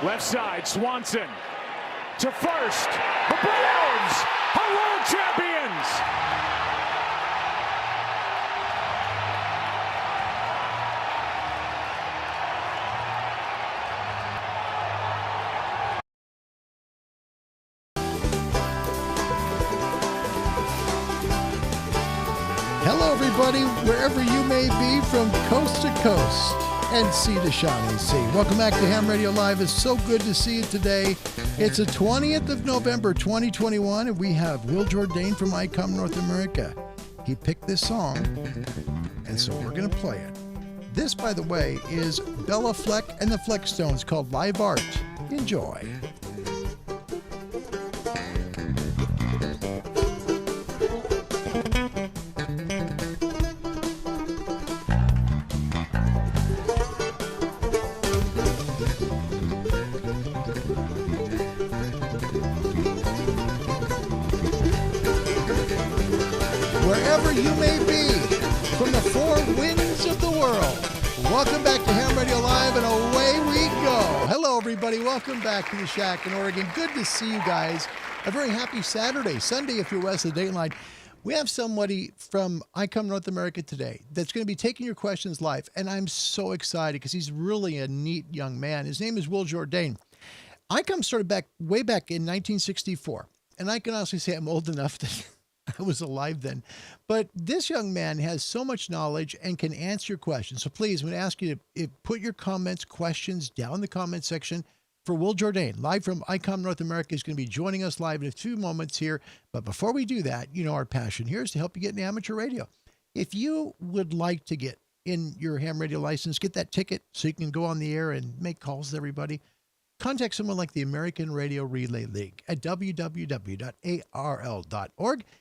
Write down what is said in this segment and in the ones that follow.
Left side, Swanson to first. The Braves are world champions. Hello, everybody, wherever you may be from coast to coast and sea to shining sea. Welcome back to Ham Radio Live. It's so good to see you today. It's the 20th of November, 2021, and we have Will Jourdain from Icom North America. He picked this song, and so we're going to play it. This, by the way, is Bella Fleck and the Fleckstones, called Live Art. Enjoy. Wherever you may be, from the four winds of the world, welcome back to Ham Radio Live, and away we go. Hello, everybody. Welcome back to the Shack in Oregon. Good to see you guys. A very happy Saturday, Sunday, if you're west of the dateline. We have somebody from Icom North America today that's going to be taking your questions live, and I'm so excited because he's really a neat young man. His name is Will Jourdain. Icom started way back in 1964, and I can honestly say I'm old enough that I was alive then. But this young man has so much knowledge and can answer your questions. So please, I'm going to ask you to put your comments, questions down in the comment section for Will Jourdain, live from Icom North America. He's going to be joining us live in a few moments here. But before we do that, you know our passion here is to help you get in amateur radio. If you would like to get in your ham radio license, get that ticket so you can go on the air and make calls to everybody, contact someone like the American Radio Relay League at www.arl.org.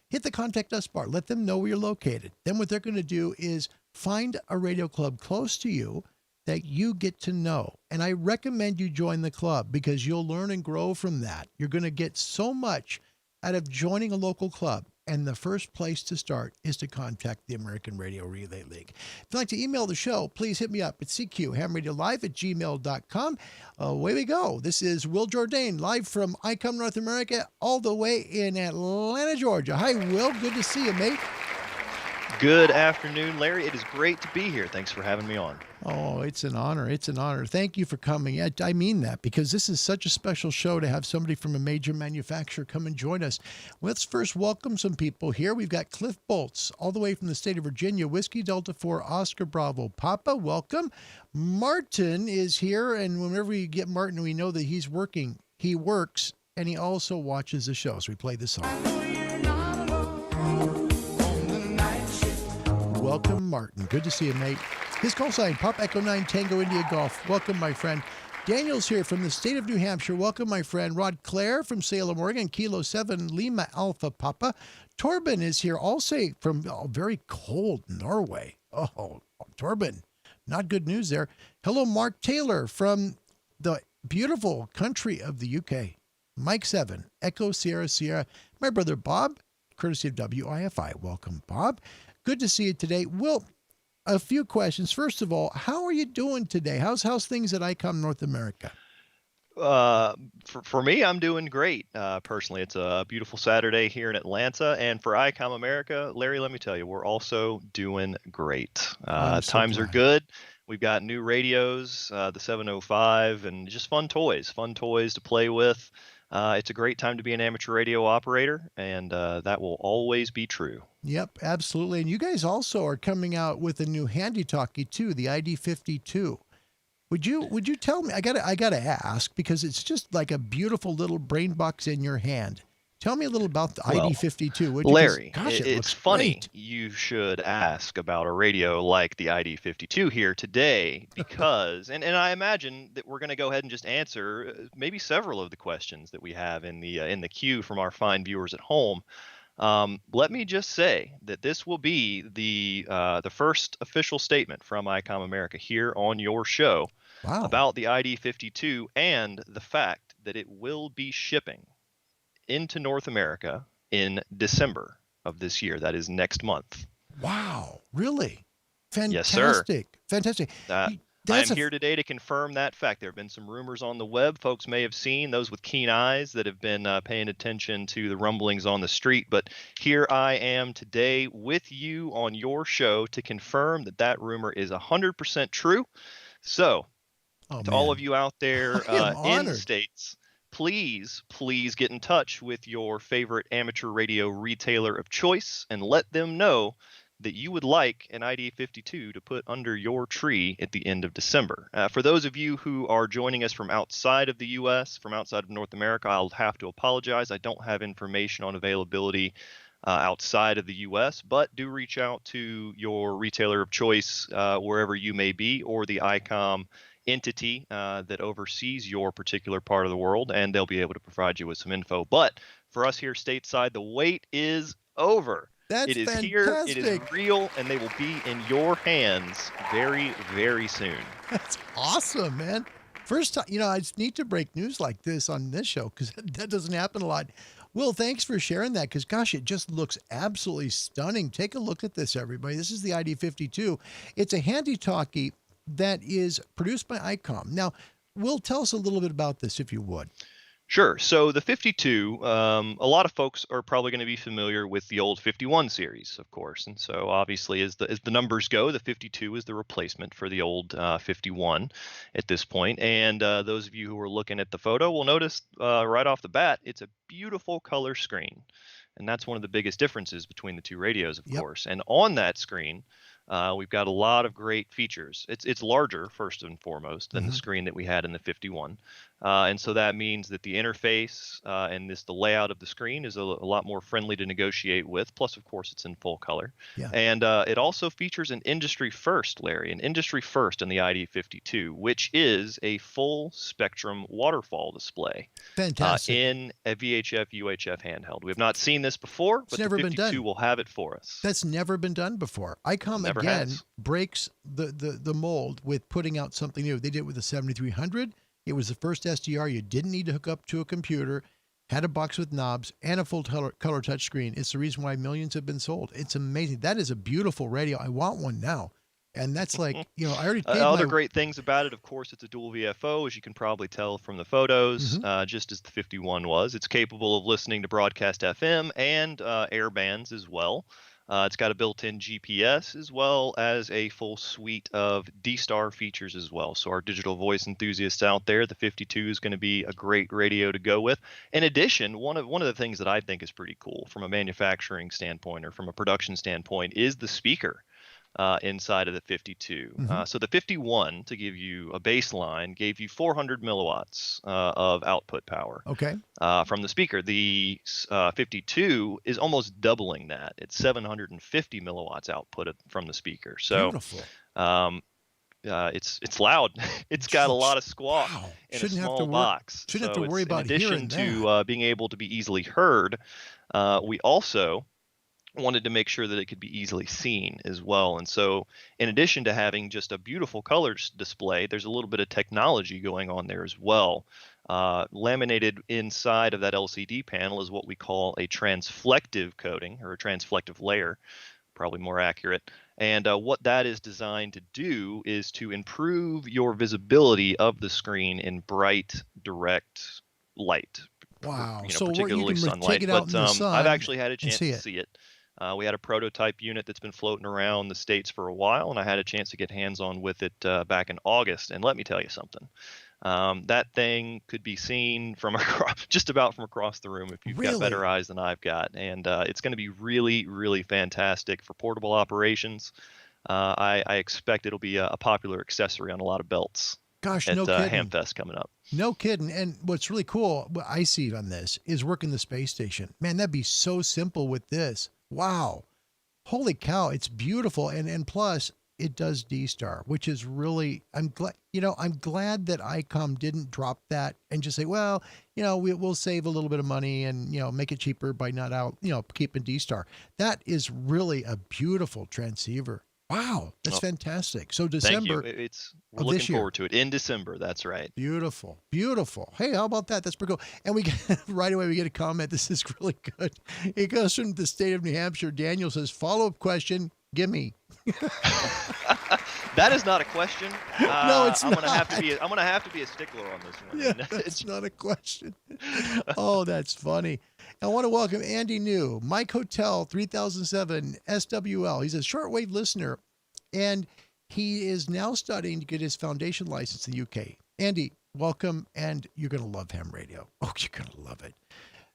Hit the Contact Us bar. Let them know where you're located. Then what they're going to do is find a radio club close to you that you get to know. And I recommend you join the club because you'll learn and grow from that. You're going to get so much out of joining a local club. And the first place to start is to contact the American Radio Relay League. If you'd like to email the show, please hit me up at cqhamradiolive@gmail.com. Away we go. This is Will Jourdain, live from Icom North America, all the way in Atlanta, Georgia. Hi, Will. Good to see you, mate. Good afternoon, Larry. It is great to be here. Thanks for having me on. Oh, it's an honor. It's an honor. Thank you for coming. I mean that because this is such a special show to have somebody from a major manufacturer come and join us. Let's first welcome some people here. We've got Cliff Bolts, all the way from the state of Virginia, Whiskey Delta 4, Oscar Bravo. Papa, welcome. Martin is here, and whenever we get Martin, we know that he's working. He works, and he also watches the show. So we play this song. Welcome, Martin. Good to see you, mate. His call sign, Pop Echo 9 Tango India Golf. Welcome, my friend. Daniel's here from the state of New Hampshire. Welcome, my friend. Rod Clare from Salem, Oregon. Kilo 7 Lima Alpha Papa. Torben is here also from very cold Norway. Oh, Torben. Not good news there. Hello, Mark Taylor from the beautiful country of the UK. Mike 7, Echo Sierra Sierra. My brother Bob, courtesy of WIFI. Welcome, Bob. Good to see you today. Will, a few questions. First of all, how are you doing today? How's things at Icom North America? For me, I'm doing great. Personally, it's a beautiful Saturday here in Atlanta, and for Icom America, Larry, let me tell you, we're also doing great. Times are good. We've got new radios, the 705, and just fun toys to play with. It's a great time to be an amateur radio operator, and that will always be true. Yep, absolutely. And you guys also are coming out with a new handy talkie too, the ID52. Would you tell me? I gotta ask because it's just like a beautiful little brain box in your hand. Tell me a little about the ID52. Larry, it's funny great. You should ask about a radio like the ID52 here today because, and I imagine that we're going to go ahead and just answer maybe several of the questions that we have in the queue from our fine viewers at home. Let me just say that this will be the first official statement from Icom America here on your show about the ID52 and the fact that it will be shipping into North America in December of this year. That is next month. Wow, really? Fantastic. Yes, sir. Fantastic. I am That's a here today to confirm that fact. There have been some rumors on the web. Folks may have seen those with keen eyes that have been paying attention to the rumblings on the street. But here I am today with you on your show to confirm that that rumor is 100% true. So, oh to all of man, you out there I am in the honored. States, please get in touch with your favorite amateur radio retailer of choice and let them know that you would like an ID52 to put under your tree at the end of December. For those of you who are joining us from outside of the U.S., from outside of North America, I'll have to apologize. I don't have information on availability outside of the U.S., but do reach out to your retailer of choice wherever you may be, or the Icom entity that oversees your particular part of the world, and they'll be able to provide you with some info. But for us here stateside, the wait is over. That's It is here, it is fantastic. real, and they will be in your hands very, very soon. That's awesome, man. First time, it's neat to break news like this on this show because that doesn't happen a lot. Will, thanks for sharing that because, gosh, it just looks absolutely stunning. Take a look at this, everybody. This is the ID52. It's a handy talkie that is produced by Icom. Now, Will, tell us a little bit about this, if you would. Sure. So the 52, a lot of folks are probably going to be familiar with the old 51 series, of course. And so obviously, as the numbers go, the 52 is the replacement for the old 51 at this point. And those of you who are looking at the photo will notice right off the bat, it's a beautiful color screen. And that's one of the biggest differences between the two radios, of course. And on that screen, we've got a lot of great features. It's larger, first and foremost, than the screen that we had in the 51. And so that means that the interface and the layout of the screen is a lot more friendly to negotiate with. Plus, of course, it's in full color. Yeah. And it also features an industry first, Larry, an industry first in the ID52, which is a full spectrum waterfall display. Fantastic. In a VHF UHF handheld. We have not seen this before, but the never been 52 done. will have it for us. That's never been done before. Icom Never again has. breaks the mold with putting out something new. They did it with the 7300. It was the first SDR you didn't need to hook up to a computer, had a box with knobs, and a full color touch screen. It's the reason why millions have been sold. It's amazing. That is a beautiful radio. I want one now. And that's like, I already paid Other great things about it, of course, it's a dual VFO, as you can probably tell from the photos, just as the 51 was. It's capable of listening to broadcast FM and air bands as well. It's got a built-in GPS as well as a full suite of D-Star features as well. So our digital voice enthusiasts out there, the 52 is going to be a great radio to go with. In addition, one of the things that I think is pretty cool from a manufacturing standpoint or from a production standpoint is the speaker inside of the 52. So the 51, to give you a baseline, gave you 400 milliwatts of output power. Okay. From the speaker. The 52 is almost doubling that. It's 750 milliwatts output from the speaker. So beautiful. it's loud. It's got a lot of squawk in a small box. Shouldn't have to worry about hearing that. In addition to being able to be easily heard, we also wanted to make sure that it could be easily seen as well. And so in addition to having just a beautiful colors display, there's a little bit of technology going on there as well. Laminated inside of that LCD panel is what we call a transflective coating, or a transflective layer, probably more accurate. And what that is designed to do is to improve your visibility of the screen in bright, direct light. Wow. So particularly sunlight. But I've actually had a chance to see it. We had a prototype unit that's been floating around the States for a while, and I had a chance to get hands-on with it back in August. And let me tell you something. That thing could be seen from just about from across the room if you've got better eyes than I've got. And it's going to be really, really fantastic for portable operations. I expect it'll be a popular accessory on a lot of belts. Gosh, at no kidding. Hamfest coming up. No kidding. And what's really cool, what I see on this, is working the space station. Man, that'd be so simple with this. Wow. Holy cow, it's beautiful. And plus, it does D-Star, which is really, I'm glad that Icom didn't drop that and just say, well, we'll save a little bit of money and, make it cheaper by not keeping D-Star. That is really a beautiful transceiver. Wow, that's fantastic. So December. Thank you. We're looking forward to it in December. That's right. Beautiful, beautiful. Hey, how about that? That's pretty cool. And we get, right away we get a comment. This is really good. It goes from the state of New Hampshire. Daniel says, follow-up question. Gimme. That is not a question. No, it's I'm not. gonna have to be. I'm gonna have to be a stickler on this one. Yeah, that's not a question. Oh, that's funny. I want to welcome Andy New, Mike Hotel 3007 SWL. He's a shortwave listener, and he is now studying to get his foundation license in the UK. Andy, welcome, and you're going to love ham radio. Oh, you're going to love it.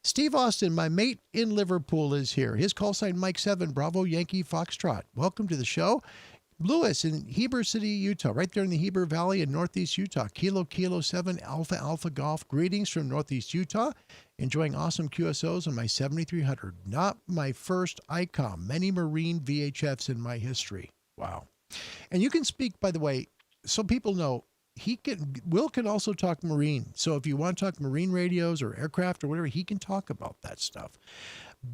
Steve Austin, my mate in Liverpool, is here. His call sign Mike 7, Bravo Yankee Foxtrot. Welcome to the show. Lewis in Heber City, Utah, right there in the Heber Valley in Northeast Utah. Kilo 7 Alpha Alpha Golf. Greetings from Northeast Utah. Enjoying awesome QSOs on my 7300. Not my first Icom. Many Marine VHFs in my history. Wow. And you can speak, by the way, so people know, Will can also talk Marine. So if you want to talk Marine radios or aircraft or whatever, he can talk about that stuff.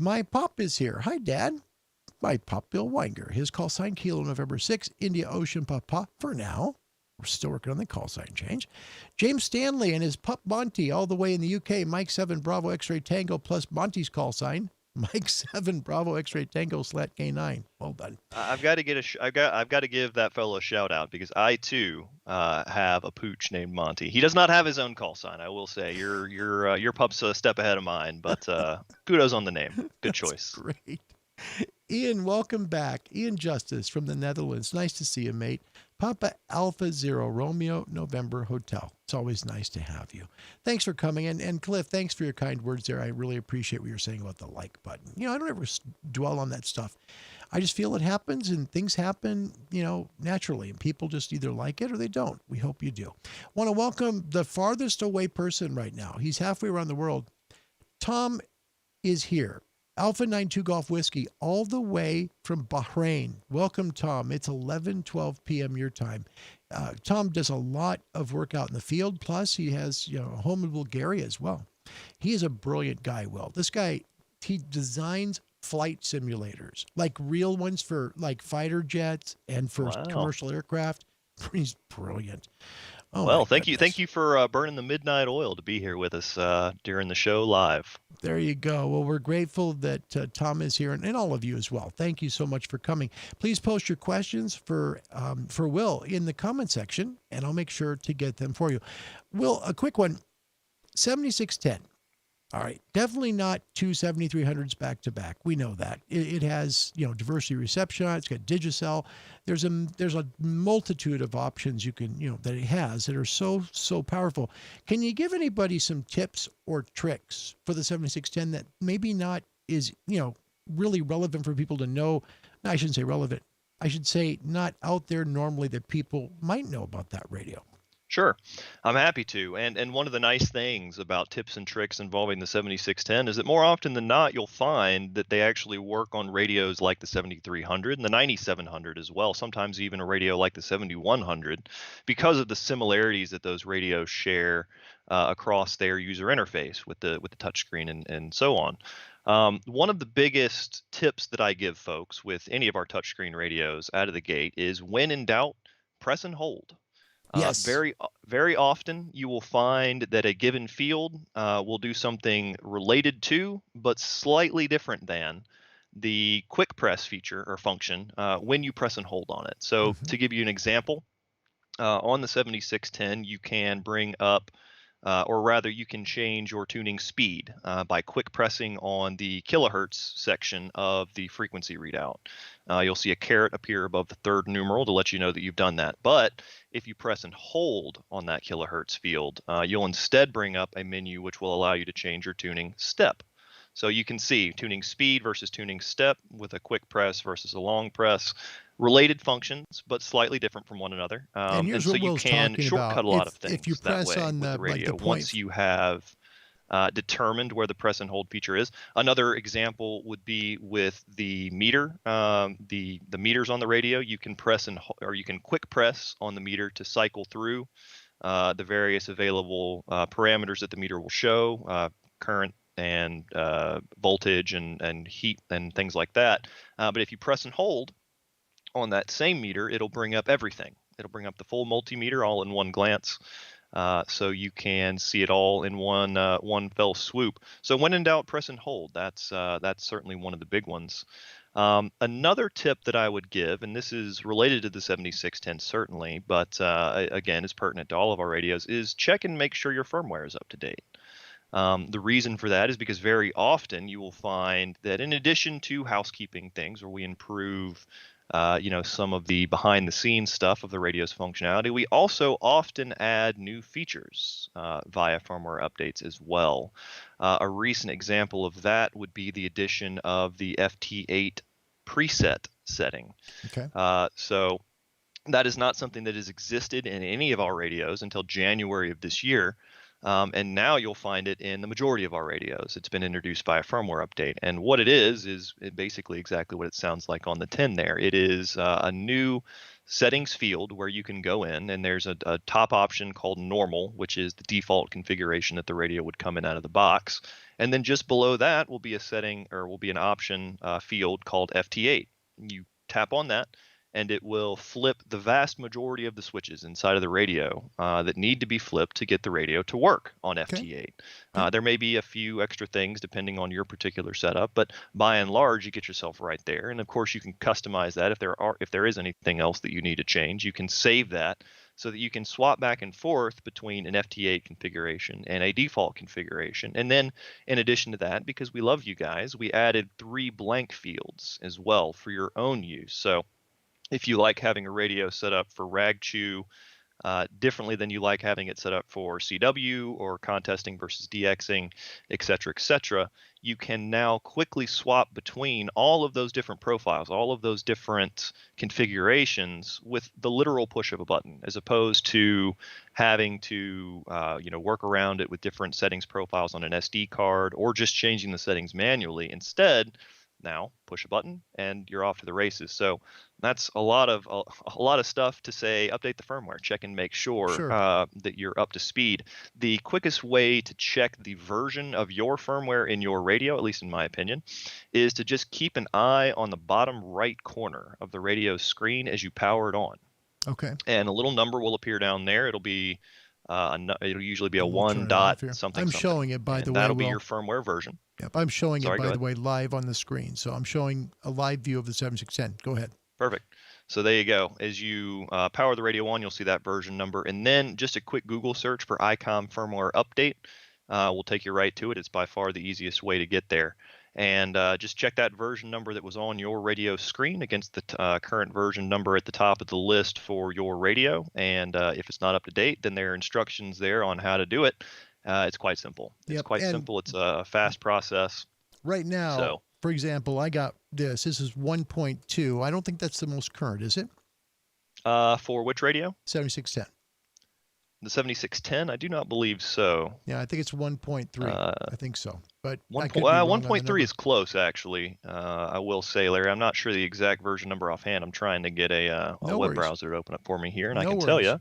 My pop is here. Hi, Dad. My pop, Bill Weinger. His call sign, Kilo November 6, India Ocean Papa. For now, we're still working on the call sign change. James Stanley and his pup Monty, all the way in the UK. Mike 7 Bravo X-Ray Tango plus Monty's call sign. Mike 7 Bravo X-Ray Tango Slat K9. Well done. I've got to get I've got to give that fellow a shout out because I too have a pooch named Monty. He does not have his own call sign. I will say your pup's a step ahead of mine, but kudos on the name. Good choice. Great. Ian, welcome back. Ian Justice from the Netherlands. Nice to see you, mate. Papa Alpha Zero Romeo November Hotel. It's always nice to have you. Thanks for coming in. And Cliff, thanks for your kind words there. I really appreciate what you're saying about the like button. You know, I don't ever dwell on that stuff. I just feel it happens and things happen, you know, naturally. And people just either like it or they don't. We hope you do. Want to welcome the farthest away person right now. He's halfway around the world. Tom is here. Alpha 92 Golf Whiskey, all the way from Bahrain. Welcome, Tom. It's 11:12 p.m. your time. Tom does a lot of work out in the field. Plus, he has a home in Bulgaria as well. He is a brilliant guy, Will. This guy, he designs flight simulators, like real ones for like fighter jets and for commercial aircraft. He's brilliant. Oh, well, thank you for burning the midnight oil to be here with us during the show live. There you go. Well, we're grateful that Tom is here and all of you as well. Thank you so much for coming. Please post your questions for Will in the comment section, and I'll make sure to get them for you. Will, a quick one. 7610. All right. Definitely not two 7300s back to back. We know that. It has, diversity reception on it. It's got Digicel. There's a multitude of options you can, that it has that are so powerful. Can you give anybody some tips or tricks for the 7610 that maybe not is, really relevant for people to know? No, I shouldn't say relevant. I should say not out there normally that people might know about that radio. Sure, I'm happy to. And one of the nice things about tips and tricks involving the 7610 is that more often than not, you'll find that they actually work on radios like the 7300 and the 9700 as well, sometimes even a radio like the 7100, because of the similarities that those radios share across their user interface with the touchscreen and so on. One of the biggest tips that I give folks with any of our touchscreen radios out of the gate is when in doubt, press and hold. Yes. Very often you will find that a given field will do something related to, but slightly different than the quick press feature or function when you press and hold on it. So to give you an example, on the 7610, you can bring up, or rather you can change your tuning speed by quick pressing on the kilohertz section of the frequency readout. You'll see a caret appear above the third numeral to let you know that you've done that. But if you press and hold on that kilohertz field, you'll instead bring up a menu which will allow you to change your tuning step. So you can see tuning speed versus tuning step with a quick press versus a long press. Related functions, but slightly different from one another. And so you can shortcut a lot of things if you press that way on with the radio point, once you have determined where the press and hold feature is. Another example would be with the meter, the meters on the radio. You can press or you can quick press on the meter to cycle through the various available parameters that the meter will show, current and voltage and heat and things like that. But if you press and hold on that same meter, it'll bring up everything. It'll bring up the full multimeter all in one glance. So you can see it all in one fell swoop. So when in doubt, press and hold. That's certainly one of the big ones. Another tip that I would give, and this is related to the 7610 certainly, but again, is pertinent to all of our radios, is check and make sure your firmware is up to date. The reason for that is because very often you will find that in addition to housekeeping things where we improve some of the behind the scenes stuff of the radio's functionality, we also often add new features via firmware updates as well. A recent example of that would be the addition of the FT8 preset setting. Okay. So that is not something that has existed in any of our radios until January of this year. And now you'll find it in the majority of our radios. It's been introduced by a firmware update. And what it is basically exactly what it sounds like on the tin there. It is a new settings field where you can go in, and there's a top option called normal, which is the default configuration that the radio would come in out of the box. And then just below that will be a setting, or will be an option field called FT8. You tap on that, and it will flip the vast majority of the switches inside of the radio that need to be flipped to get the radio to work on FT8. There may be a few extra things depending on your particular setup, but by and large, you get yourself right there. And of course, you can customize that if there is anything else that you need to change. You can save that so that you can swap back and forth between an FT8 configuration and a default configuration. And then in addition to that, because we love you guys, we added 3 blank fields as well for your own use. So if you like having a radio set up for rag chew differently than you like having it set up for CW or contesting versus DXing, et cetera, you can now quickly swap between all of those different profiles, all of those different configurations with the literal push of a button, as opposed to having to work around it with different settings profiles on an SD card or just changing the settings manually. Instead, now push a button and you're off to the races. So that's a lot of stuff to say. Update the firmware, check and make sure that you're up to speed. The quickest way to check the version of your firmware in your radio, at least in my opinion, is to just keep an eye on the bottom right corner of the radio screen as you power it on. Okay. And a little number will appear down there. It'll be it'll usually be a We'll 1 dot something. I'm showing it, by the way. That'll be your firmware version. Yep, I'm showing Sorry, it, by the way, live on the screen. So I'm showing a live view of the 7610. Go ahead. Perfect. So there you go. As you power the radio on, you'll see that version number. And then just a quick Google search for Icom Firmware Update will take you right to it. It's by far the easiest way to get there. And just check that version number that was on your radio screen against the current version number at the top of the list for your radio. And if it's not up to date, then there are instructions there on how to do it. It's quite simple. It's quite simple. It's a fast process. Right now, for example, I got this. This is 1.2. I don't think that's the most current, is it? For which radio? 7610. The 7610? I do not believe so. Yeah, I think it's 1.3. I think so. But 1.3 is close, actually. I will say, Larry, I'm not sure the exact version number offhand. I'm trying to get a web browser to open up for me here, and I can tell you.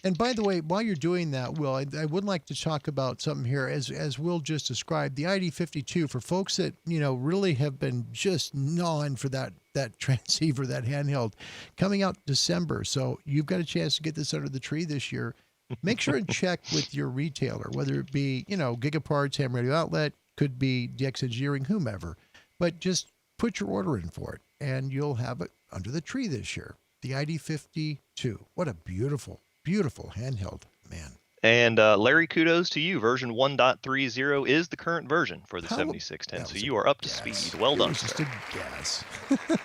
And by the way, while you're doing that, Will, I would like to talk about something here. As Will just described, the ID52, for folks that, really have been just gnawing for that transceiver, that handheld, coming out December. So you've got a chance to get this under the tree this year. Make sure and check with your retailer, whether it be, Gigaparts, Ham Radio Outlet, could be DX Engineering, whomever. But just put your order in for it, and you'll have it under the tree this year. The ID52. What a beautiful, beautiful handheld, man. And Larry, kudos to you. Version 1.30 is the current version for the 7610, so you are up to speed. Well done. Just a guess.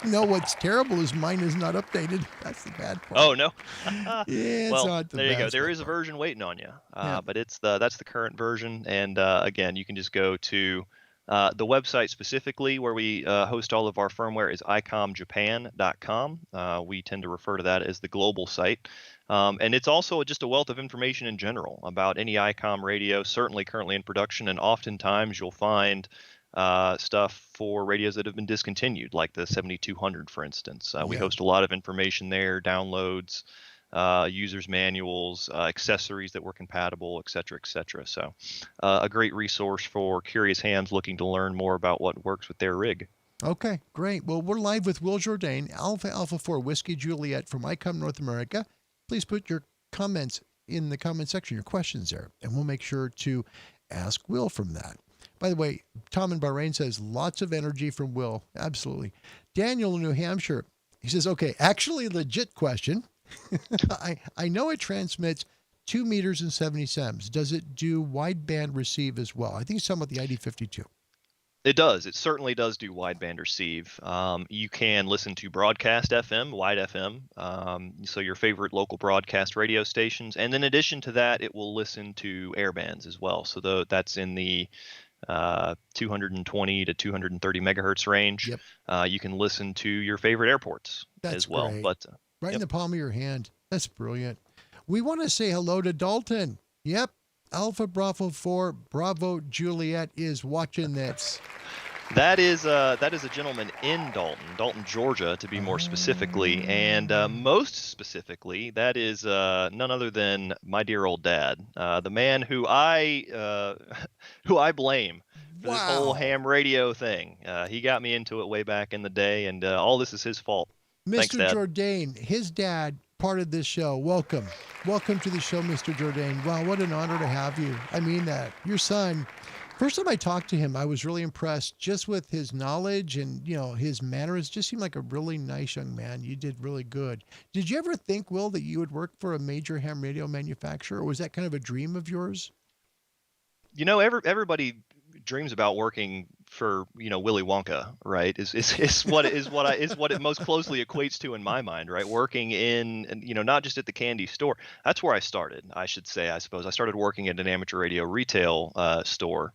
No, what's terrible is mine is not updated. That's the bad part. Oh no. Yeah, well, not the there you go. There bad is a part. version waiting on you, but that's the current version. And again, you can just go to the website specifically where we host all of our firmware is icomjapan.com. We tend to refer to that as the global site. And it's also just a wealth of information in general about any Icom radio, certainly currently in production. And oftentimes you'll find stuff for radios that have been discontinued, like the 7200, for instance. We host a lot of information there, downloads, users manuals, accessories that were compatible, et cetera, et cetera. So a great resource for curious hams looking to learn more about what works with their rig. Okay, great. Well, we're live with Will Jourdain, Alpha 4 Whiskey Juliet from Icom North America. Please put your comments in the comment section, your questions there, and we'll make sure to ask Will from that. By the way, Tom in Bahrain says lots of energy from Will. Absolutely. Daniel in New Hampshire, he says, okay, actually legit question. I know it transmits 2 meters and 70 cents. Does it do wideband receive as well? I think it's talking about the ID52. It does. It certainly does do wideband receive. You can listen to broadcast FM, wide FM, so your favorite local broadcast radio stations. And in addition to that, it will listen to airbands as well. So that's in the 220 to 230 megahertz range. Yep. You can listen to your favorite airports as well. Great. But right yep. in the palm of your hand. That's brilliant. We want to say hello to Dalton. Yep. Alpha Bravo 4 Bravo Juliet is watching this. That is a gentleman in Dalton, Georgia, to be more specifically, and most specifically, that is none other than my dear old dad, the man who I blame for this whole ham radio thing. He got me into it way back in the day, and all this is his fault. Thanks, Mr. Dad. Jourdain, his dad, part of this show. Welcome to the show, Mr. Jourdain. Wow, what an honor to have you. I mean that. Your son. First time I talked to him, I was really impressed just with his knowledge and, his manners. Just seemed like a really nice young man. You did really good. Did you ever think, Will, that you would work for a major ham radio manufacturer, or was that kind of a dream of yours? Everybody dreams about working for, Willy Wonka, right? Is what it most closely equates to in my mind, right? Working in, not just at the candy store. That's where I started, I should say, I suppose. I started working at an amateur radio retail store.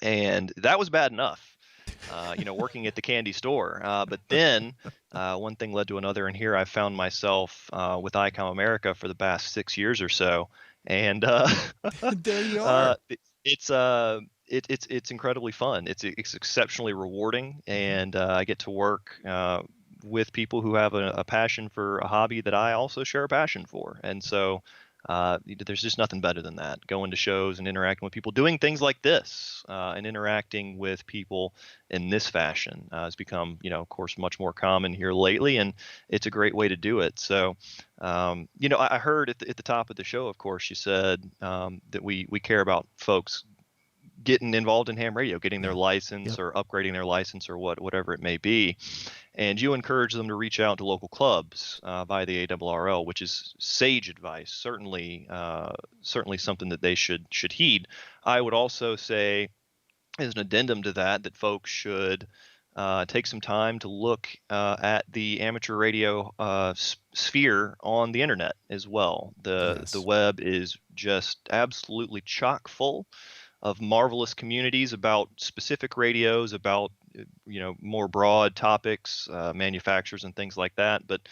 And that was bad enough, working at the candy store. But then one thing led to another, and here I found myself with Icom America for the past 6 years or so. And there you are. It's incredibly fun. It's exceptionally rewarding, and I get to work with people who have a passion for a hobby that I also share a passion for. And so there's just nothing better than that. Going to shows and interacting with people, doing things like this, and interacting with people in this fashion has become, of course, much more common here lately, and it's a great way to do it. So, I heard at the top of the show, of course, you said that we care about folks getting involved in ham radio, getting their license or upgrading their license or whatever it may be. And you encourage them to reach out to local clubs via the ARRL, which is sage advice, certainly something that they should heed. I would also say, as an addendum to that folks should take some time to look at the amateur radio sphere on the internet as well. The web is just absolutely chock full of marvelous communities about specific radios, about more broad topics, manufacturers and things like that. But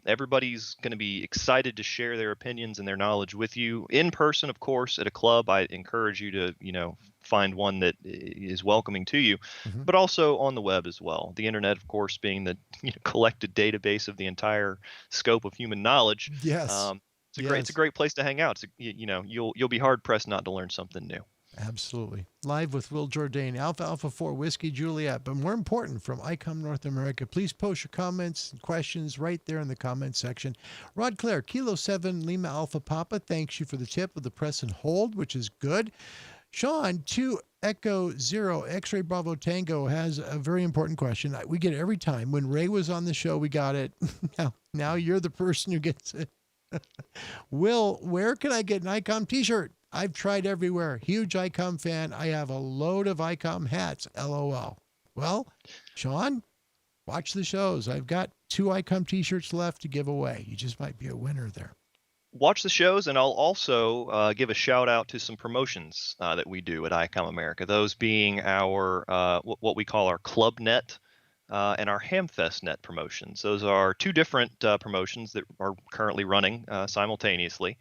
everybody's going to be excited to share their opinions and their knowledge with you in person, of course, at a club. I encourage you to find one that is welcoming to you, but also on the web as well. The internet, of course, being the collected database of the entire scope of human knowledge. Yes. It's a great place to hang out. You'll be hard pressed not to learn something new. Absolutely. Live with Will Jourdain, Alpha 4 Whiskey Juliet, but more important, from Icom North America. Please post your comments and questions right there in the comments section. Rod Clare, Kilo 7 Lima Alpha Papa, thanks you for the tip of the press and hold, which is good. Sean, 2 Echo 0 X-Ray Bravo Tango, has a very important question. We get it every time. When Ray was on the show, we got it. Now you're the person who gets it. Will, where can I get an Icom t-shirt? I've tried everywhere. Huge Icom fan. I have a load of Icom hats. LOL. Well, Sean, watch the shows. I've got 2 Icom t-shirts left to give away. You just might be a winner there. Watch the shows, and I'll also give a shout out to some promotions that we do at Icom America. Those being our what we call our Club Net and our Hamfest Net promotions. Those are 2 different promotions that are currently running simultaneously.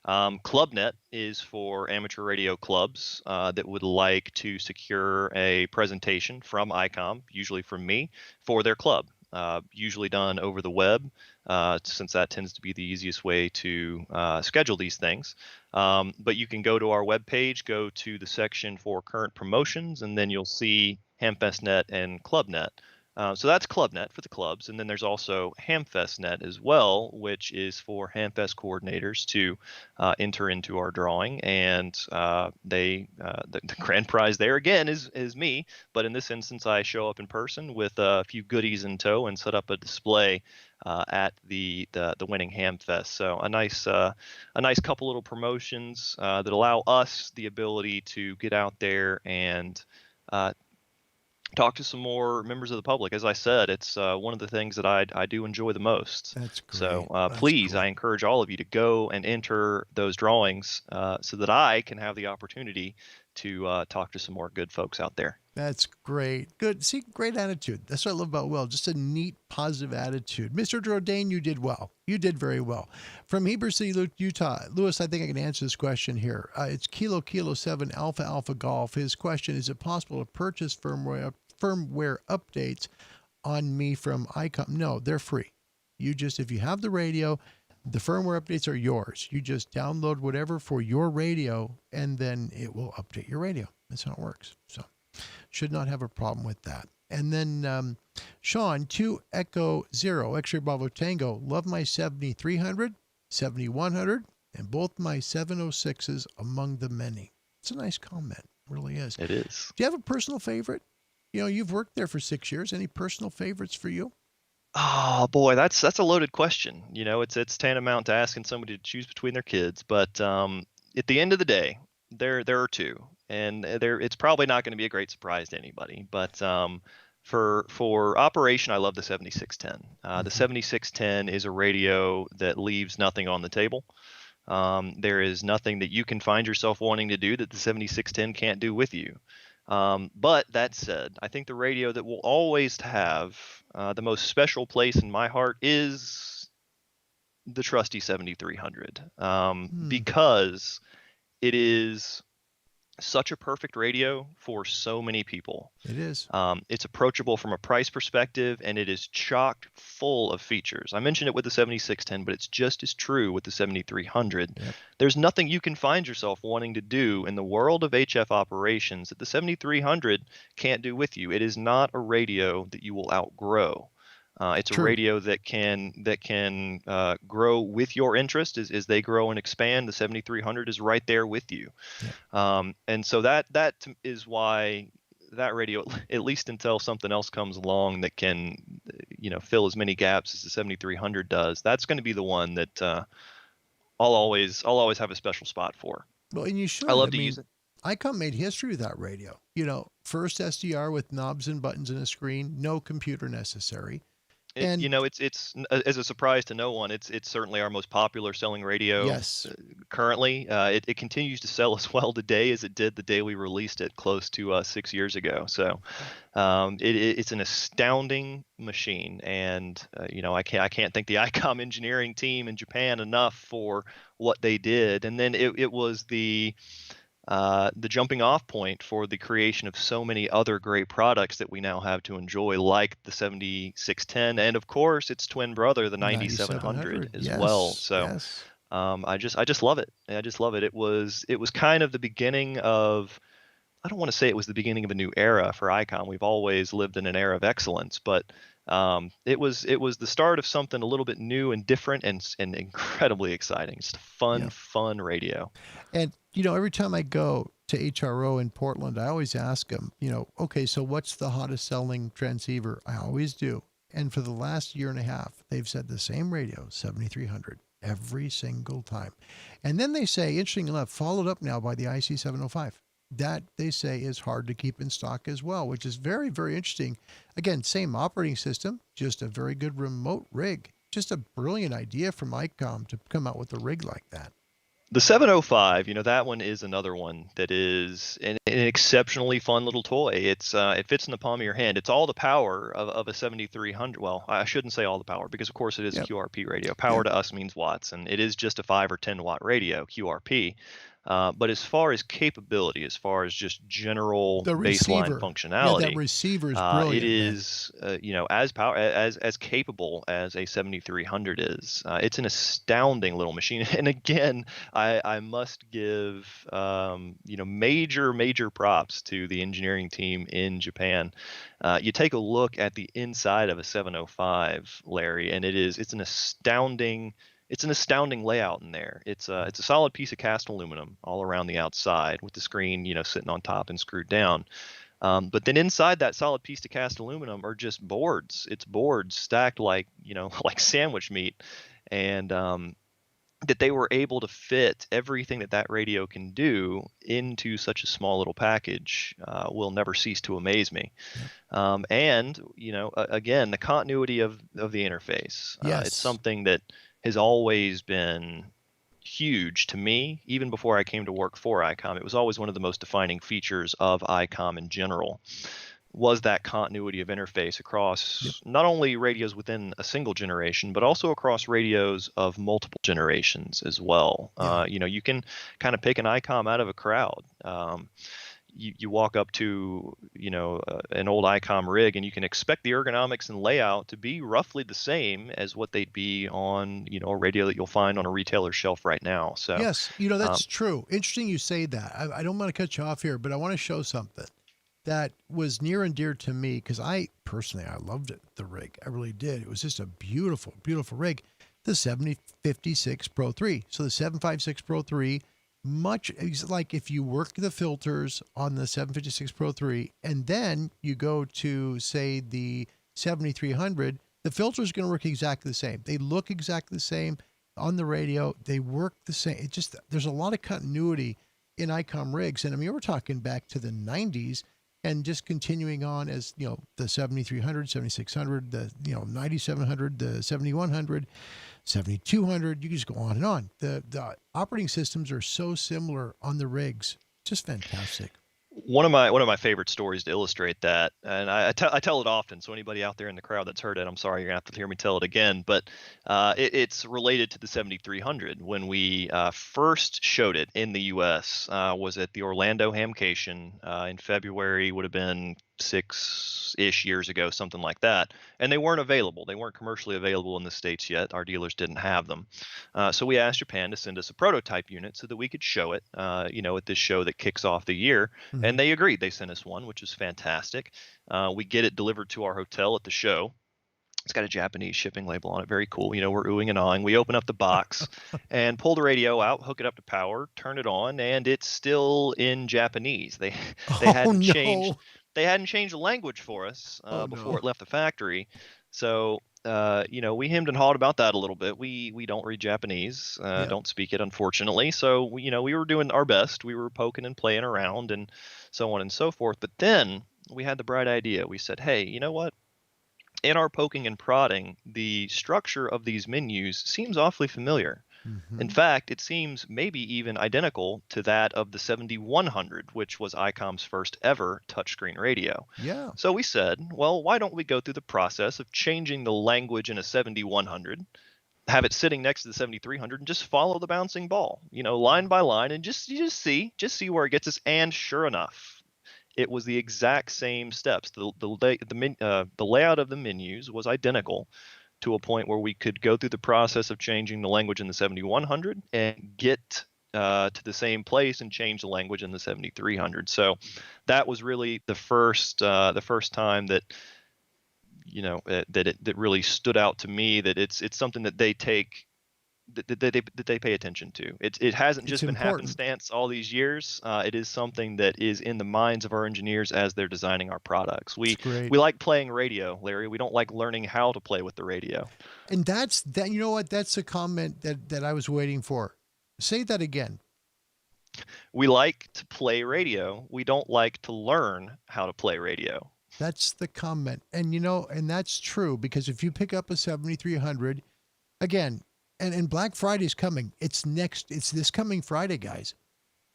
ClubNet is for amateur radio clubs that would like to secure a presentation from Icom, usually from me, for their club. Usually done over the web, since that tends to be the easiest way to schedule these things. But you can go to our webpage, go to the section for current promotions, and then you'll see HamFestNet and ClubNet So that's ClubNet for the clubs, and then there's also HamFestNet as well, which is for HamFest coordinators to enter into our drawing, and the grand prize there again is me, but in this instance I show up in person with a few goodies in tow and set up a display at the winning HamFest. So a nice couple little promotions that allow us the ability to get out there and talk to some more members of the public. As I said, it's one of the things that I do enjoy the most. That's great. So That's please, cool. I encourage all of you to go and enter those drawings so that I can have the opportunity to talk to some more good folks out there. That's great. Good. See, great attitude. That's what I love about Will. Just a neat, positive attitude. Mr. Jourdain, you did well. You did very well. From Heber City, Utah. Lewis, I think I can answer this question here. It's Kilo 7 Alpha Alpha Golf. His question, is it possible to purchase firmware updates on me from Icom? No, they're free. If you have the radio, the firmware updates are yours. You just download whatever for your radio, and then it will update your radio. That's how it works. So should not have a problem with that. And then Sean, 2 Echo 0, X-Ray Bravo Tango, love my 7300, 7100, and both my 706s among the many. It's a nice comment. It really is. It is. Do you have a personal favorite? You've worked there for 6 years. Any personal favorites for you? Oh boy, that's a loaded question. It's tantamount to asking somebody to choose between their kids. But at the end of the day, there are two, and it's probably not going to be a great surprise to anybody. But for operation, I love the 7610. The 7610 is a radio that leaves nothing on the table. There is nothing that you can find yourself wanting to do that the 7610 can't do with you. But that said, I think the radio that will always have the most special place in my heart is the trusty 7300, because it is such a perfect radio for so many people. It is. It's approachable from a price perspective, and it is chock full of features. I mentioned it with the 7610, but it's just as true with the 7300. Yep. There's nothing you can find yourself wanting to do in the world of HF operations that the 7300 can't do with you. It is not a radio that you will outgrow. It's True. a radio that can grow with your interest as they grow and expand. The 7300 is right there with you. Yeah. And so that is why that radio, at least until something else comes along that can, fill as many gaps as the 7300 does, that's going to be the one that I'll always have a special spot for. Well, and you should. I love to use it. Icom made history with that radio. First SDR with knobs and buttons and a screen, no computer necessary. It's as a surprise to no one. It's certainly our most popular selling radio. Yes. Currently. It continues to sell as well today as it did the day we released it, close to 6 years ago. So it's an astounding machine, and I can't thank the Icom engineering team in Japan enough for what they did. And then it was the jumping off point for the creation of so many other great products that we now have to enjoy, like the 7610, and of course its twin brother, the 9700 as well. So yes. I just love it. I just love it. It was kind of the beginning of, I don't want to say it was the beginning of a new era for Icom. We've always lived in an era of excellence, but it was the start of something a little bit new and different and incredibly exciting. Just a fun radio. And every time I go to HRO in Portland, I always ask them, okay, so what's the hottest selling transceiver? I always do. And for the last year and a half, they've said the same radio, 7300, every single time. And then they say, interesting enough, followed up now by the IC705. That, they say, is hard to keep in stock as well, which is very, very interesting. Again, same operating system, just a very good remote rig. Just a brilliant idea from Icom to come out with a rig like that. The 705, that one is another one that is an exceptionally fun little toy. It fits in the palm of your hand. It's all the power of a 7300. Well, I shouldn't say all the power, because of course it is a QRP radio. Power to us means watts, and it is just a 5 or 10 watt radio, QRP. But as far as capability, as far as just general The baseline receiver. Yeah, that functionality, receiver is it brilliant, man. is as capable as a 7300 is. It's an astounding little machine. And again, I must give major props to the engineering team in Japan. You take a look at the inside of a 705, Larry, and it's an astounding layout in there. It's a solid piece of cast aluminum all around the outside with the screen, sitting on top and screwed down. But then inside that solid piece of cast aluminum are just boards. It's boards stacked like, like sandwich meat. And that they were able to fit everything that radio can do into such a small little package will never cease to amaze me. And again, the continuity of the interface. Yes. It's something that has always been huge to me, even before I came to work for Icom. It was always one of the most defining features of Icom in general, was that continuity of interface across not only radios within a single generation, but also across radios of multiple generations as well. You can kind of pick an Icom out of a crowd. You walk up to an old Icom rig, and you can expect the ergonomics and layout to be roughly the same as what they'd be on a radio that you'll find on a retailer shelf right now. So yes, that's true. Interesting you say that. I don't want to cut you off here, but I want to show something that was near and dear to me, because I loved it, the rig. I really did. It was just a beautiful rig. The 7056 Pro 3. So the 756 Pro 3, much like if you work the filters on the 756 Pro 3 and then you go to, say, the 7300, the filter is going to work exactly the same. They look exactly the same on the radio. They work the same. There's a lot of continuity in Icom rigs. And I mean, we're talking back to the 90s and just continuing on as, the 7300, 7600, the, 9700, the 7100, 7200, you can just go on and on. The operating systems are so similar on the rigs. Just fantastic. One of my favorite stories to illustrate that, and I tell it often, so anybody out there in the crowd that's heard it, I'm sorry, you're gonna have to hear me tell it again, but it's related to the 7300. When we first showed it in the U.S., was at the Orlando Hamcation in February, would have been 6-ish years ago, something like that, and they weren't available. They weren't commercially available in the States yet. Our dealers didn't have them. So we asked Japan to send us a prototype unit so that we could show it, at this show that kicks off the year. Mm-hmm. And they agreed. They sent us one, which was fantastic. We get it delivered to our hotel at the show. It's got a Japanese shipping label on it. Very cool. We're oohing and awing. We open up the box and pull the radio out, hook it up to power, turn it on, and it's still in Japanese. They hadn't changed. They hadn't changed the language for us before it left the factory. So, we hemmed and hawed about that a little bit. We don't read Japanese, don't speak it, unfortunately. So, we were doing our best. We were poking and playing around and so on and so forth. But then we had the bright idea. We said, hey, you know what? In our poking and prodding, the structure of these menus seems awfully familiar. Mm-hmm. In fact, it seems maybe even identical to that of the 7100, which was Icom's first ever touchscreen radio. Yeah. So we said, well, why don't we go through the process of changing the language in a 7100, have it sitting next to the 7300, and just follow the bouncing ball, line by line, and just see where it gets us. And sure enough, it was the exact same steps. The layout of the menus was identical, to a point where we could go through the process of changing the language in the 7100 and get to the same place and change the language in the 7300. So that was really the first time that that really stood out to me, that it's something that they take, that they pay attention to. It hasn't just been happenstance all these years. It is something that is in the minds of our engineers as they're designing our products. We like playing radio, Larry. We don't like learning how to play with the radio. And that's that. You know what? That's a comment that I was waiting for. Say that again. We like to play radio. We don't like to learn how to play radio. That's the comment. And and that's true, because if you pick up a 7300, again, and Black Friday's coming. It's this coming Friday, guys.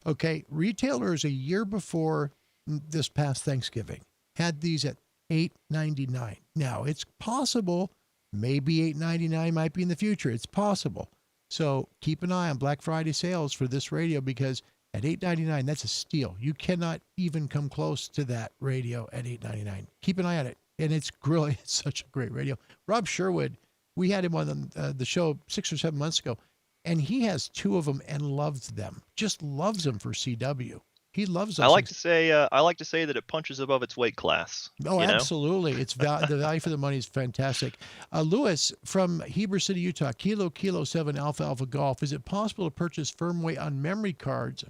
Okay, retailers a year before this past Thanksgiving had these at $8.99. Now, it's possible maybe $8.99 might be in the future. It's possible. So keep an eye on Black Friday sales for this radio, because at $8.99. That's a steal. You cannot even come close to that radio at $8.99. Keep an eye on it. And it's really it's such a great radio. Rob Sherwood, we had him on the show 6 or 7 months ago, and he has 2 of them and loves them. Just loves them for CW. He loves those I like things. to say that it punches above its weight class. Oh, you know? absolutely. It's the value for the money is fantastic. Lewis from Heber City, Utah, Kilo 7 Alpha Alpha Golf. Is it possible to purchase firmware on memory cards?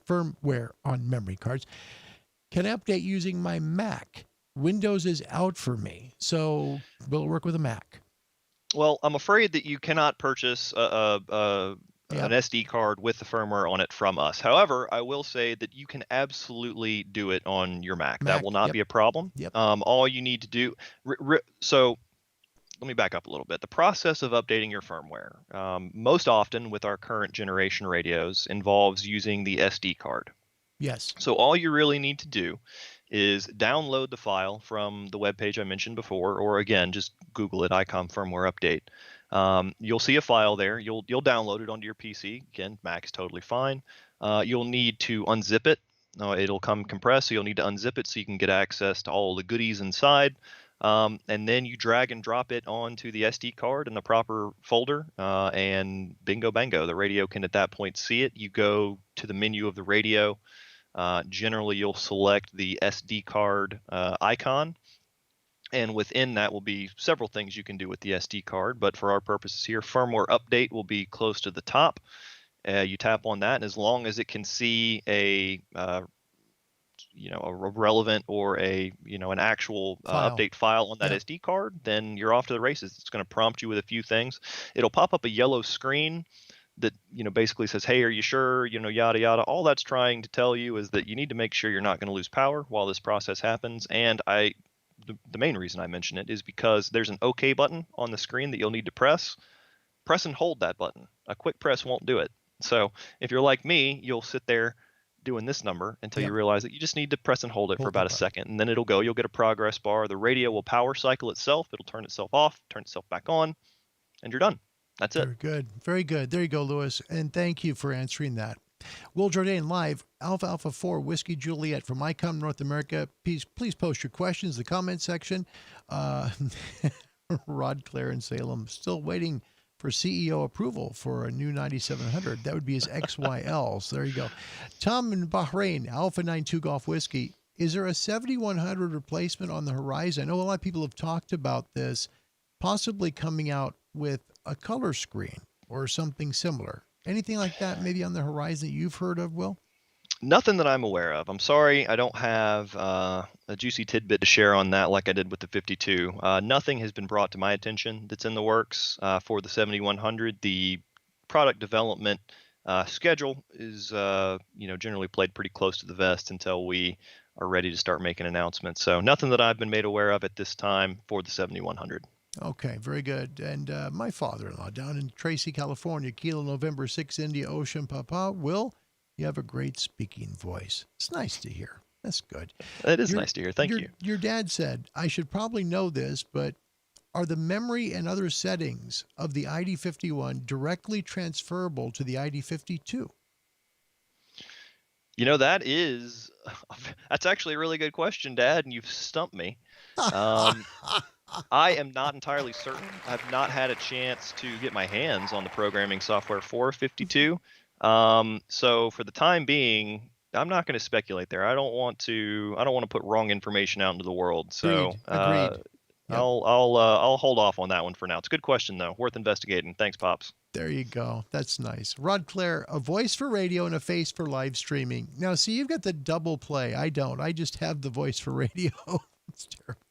Can I update using my Mac? Windows is out for me. So will it work with a Mac? Well, I'm afraid that you cannot purchase an SD card with the firmware on it from us. However, I will say that you can absolutely do it on your Mac. That will not be a problem. Yep. All you need to do. So let me back up a little bit. The process of updating your firmware, most often with our current generation radios, involves using the SD card. Yes. So all you really need to do is download the file from the web page I mentioned before, or again, just Google it, Icom Firmware Update. You'll see a file there. You'll download it onto your PC. Again, Mac is totally fine. You'll need to unzip it. It'll come compressed, so you'll need to unzip it so you can get access to all the goodies inside. And then you drag and drop it onto the SD card in the proper folder, and bingo bango, the radio can at that point see it. You go to the menu of the radio. Generally, you'll select the SD card icon, and within that will be several things you can do with the SD card. But for our purposes here, firmware update will be close to the top. You tap on that, and as long as it can see a relevant or an actual update file on that SD card, then you're off to the races. It's going to prompt you with a few things. It'll pop up a yellow screen that basically says, hey, are you sure, yada yada. All that's trying to tell you is that you need to make sure you're not going to lose power while this process happens. And the main reason I mention it is because there's an OK button on the screen that you'll need to press and hold that button. A quick press won't do it. So if you're like me, you'll sit there doing this number until you realize that you just need to press and hold it for about a second, and then it'll go. You'll get a progress bar. The radio will power cycle itself. It'll turn itself off, turn itself back on, and you're done. That's it. Very good. Very good. There you go, Lewis. And thank you for answering that. Will Jourdain live, Alpha Alpha 4 Whiskey Juliet from Icom North America. Please post your questions in the comment section. Rod Clare in Salem, still waiting for CEO approval for a new 9700. That would be his XYL. So there you go. Tom in Bahrain, Alpha 92 Golf Whiskey. Is there a 7100 replacement on the horizon? I know a lot of people have talked about this, possibly coming out with a color screen or something similar. Anything like that maybe on the horizon that you've heard of, Will? Nothing that I'm aware of. I'm sorry, I don't have a juicy tidbit to share on that like I did with the 52. Nothing has been brought to my attention that's in the works for the 7100. The product development schedule is generally played pretty close to the vest until we are ready to start making announcements. So nothing that I've been made aware of at this time for the 7100. Okay, very good. And my father-in-law down in Tracy, California, Kilo November 6 India Ocean Papa. Will, you have a great speaking voice. It's nice to hear. That's good. It is nice to hear. Thank you. Your dad said, I should probably know this, but are the memory and other settings of the ID51 directly transferable to the ID52? That's actually a really good question, Dad, and you've stumped me. I am not entirely certain. I've not had a chance to get my hands on the programming software for 52. So for the time being, I'm not going to speculate there. I don't want to put wrong information out into the world. So Agreed. Yep. I'll hold off on that one for now. It's a good question though, worth investigating. Thanks, Pops. There you go. That's nice. Rod Clare, a voice for radio and a face for live streaming. Now, see, you've got the double play. I don't. I just have the voice for radio. It's terrible.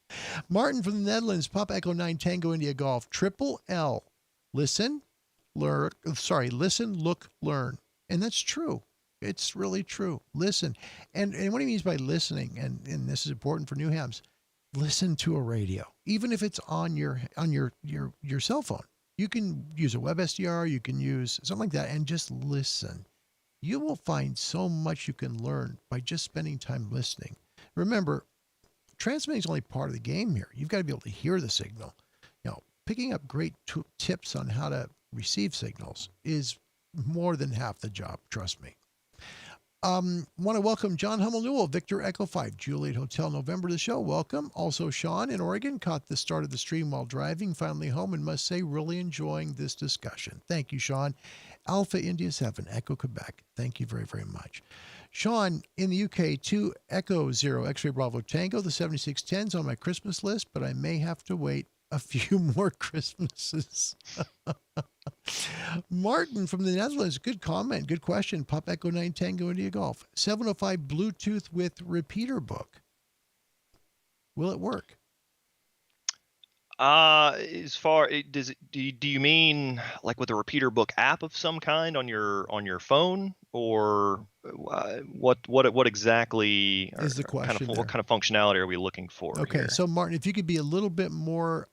Martin from the Netherlands, Papa Echo 9 Tango India Golf, Triple L. Listen, look, learn. And that's true. It's really true. Listen. And what he means by listening, and this is important for new hams, listen to a radio, even if it's on your cell phone. You can use a web SDR, you can use something like that, and just listen. You will find so much you can learn by just spending time listening. Remember, transmitting is only part of the game here. You've got to be able to hear the signal. Picking up great tips on how to receive signals is more than half the job, trust me. Want to welcome John Hummel Newell, Victor Echo 5, Juliet Hotel, November to the show. Welcome. Also, Sean in Oregon caught the start of the stream while driving, finally home, and must say, really enjoying this discussion. Thank you, Sean. Alpha India 7, Echo Quebec. Thank you very, very much. Sean in the UK, 2 Echo 0, X-Ray Bravo Tango. The 7610's on my Christmas list, but I may have to wait a few more Christmases. Martin from the Netherlands, good comment, good question. Pop Echo 9 Tango India Golf. 705 Bluetooth with repeater book. Will it work? As far do you mean like with a repeater book app of some kind on your phone, or what exactly is the question? What kind of functionality are we looking for? Okay, here? so Martin, if you could be a little bit more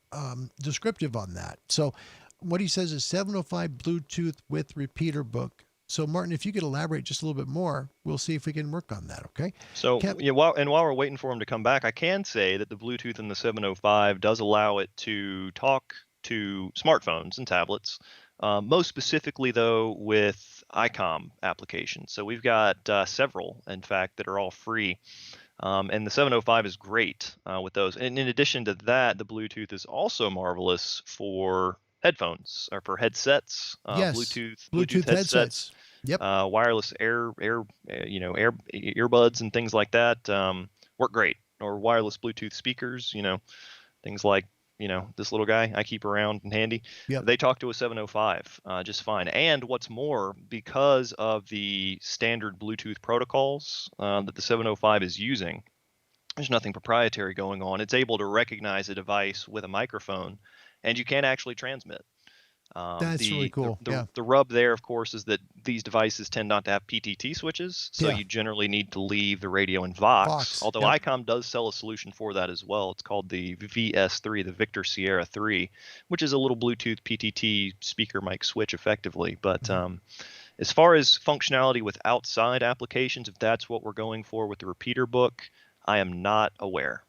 descriptive on that. So what he says is 705 Bluetooth with repeater book. So Martin, if you could elaborate just a little bit more, we'll see if we can work on that. Okay. So while we're waiting for him to come back, I can say that the Bluetooth in the 705 does allow it to talk to smartphones and tablets. Most specifically, though, with Icom applications. So we've got several, in fact, that are all free. And the 705 is great with those. And in addition to that, the Bluetooth is also marvelous for headphones or for headsets. Yes, Bluetooth headsets. Yep. Wireless earbuds and things like that work great. Or wireless Bluetooth speakers, things like this little guy I keep around and handy. Yep. They talk to a 705 just fine. And what's more, because of the standard Bluetooth protocols that the 705 is using, there's nothing proprietary going on. It's able to recognize a device with a microphone, and you can actually transmit. That's really cool. The rub there, of course, is that these devices tend not to have PTT switches, so you generally need to leave the radio in Vox. Although Icom does sell a solution for that as well. It's called the VS3, the Victor Sierra 3, which is a little Bluetooth PTT speaker mic switch effectively. But as far as functionality with outside applications, if that's what we're going for with the repeater book, I am not aware.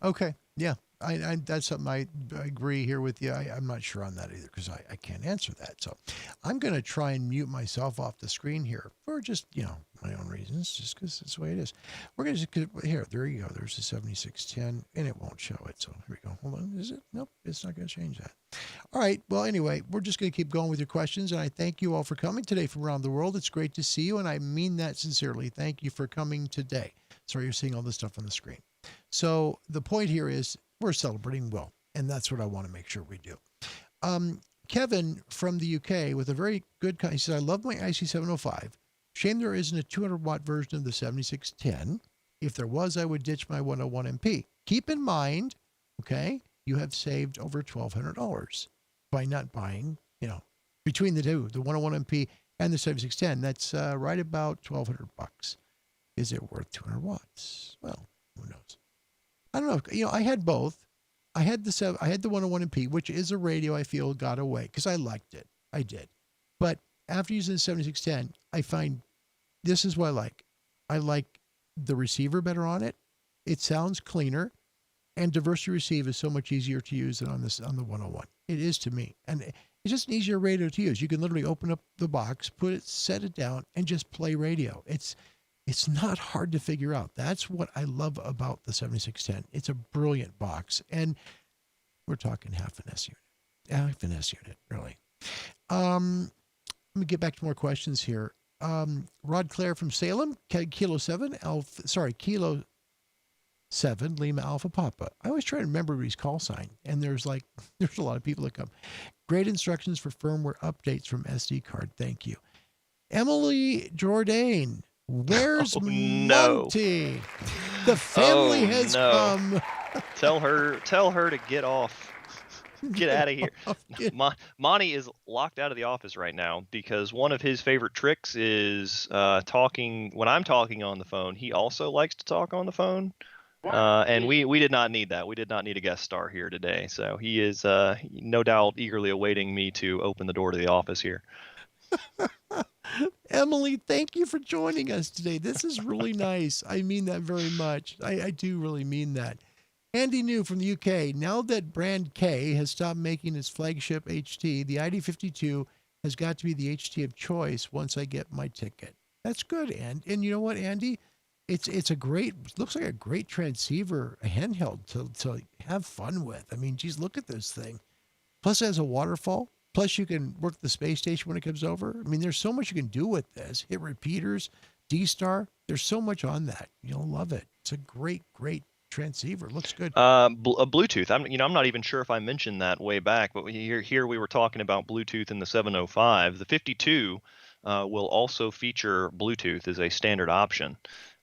Okay. Yeah. I that's something I agree here with you. I'm not sure on that either because I can't answer that. So I'm going to try and mute myself off the screen here for just, my own reasons, just because it's the way it is. We're going to just, there you go. There's the 7610 and it won't show it. So here we go. Hold on. Is it? Nope. It's not going to change that. All right. Well, anyway, we're just going to keep going with your questions. And I thank you all for coming today from around the world. It's great to see you. And I mean that sincerely. Thank you for coming today. Sorry, you're seeing all this stuff on the screen. So the point here is, we're celebrating Will, and that's what I want to make sure we do. Kevin from the UK with a very good, he says, I love my IC705. Shame there isn't a 200-watt version of the 7610. If there was, I would ditch my 101 MP. Keep in mind, okay, you have saved over $1,200 by not buying, between the two, the 101 MP and the 7610. That's right about $1,200. Is it worth 200 watts? Well, who knows? I don't know. I had both. I had the 101 MP, which is a radio I feel got away because I liked it. I did. But after using the 7610, I find this is what I like. I like the receiver better on it. It sounds cleaner, and diversity receive is so much easier to use than on the 101. It is to me, and it's just an easier radio to use. You can literally open up the box, set it down, and just play radio. It's not hard to figure out. That's what I love about the 7610. It's a brilliant box. And we're talking half an S unit. Half an S unit, really. Let me get back to more questions here. Rod Clare from Salem, Kilo 7, Lima Alpha Papa. I always try to remember his call sign. And there's a lot of people that come. Great instructions for firmware updates from SD card. Thank you. Emily Jourdain. Where's Monty? The family has come. Tell her to get off. Get out of here. Monty is locked out of the office right now because one of his favorite tricks is talking. When I'm talking on the phone, he also likes to talk on the phone. And we did not need that. We did not need a guest star here today. So he is no doubt eagerly awaiting me to open the door to the office here. Emily, thank you for joining us today. This is really nice. I mean that very much. I do really mean that. Andy New from the UK. Now that brand K has stopped making its flagship HT, the ID52 has got to be the HT of choice once I get my ticket. That's good. And you know what, Andy? It's a great, looks like a great transceiver, a handheld to have fun with. I mean, geez, look at this thing. Plus, it has a waterfall. Plus, you can work the space station when it comes over. I mean, there's so much you can do with this. Hit repeaters, D-Star. There's so much on that. You'll love it. It's a great, great transceiver. Looks good. Bluetooth. I'm not even sure if I mentioned that way back, but here we were talking about Bluetooth in the 705. The 52 will also feature Bluetooth as a standard option.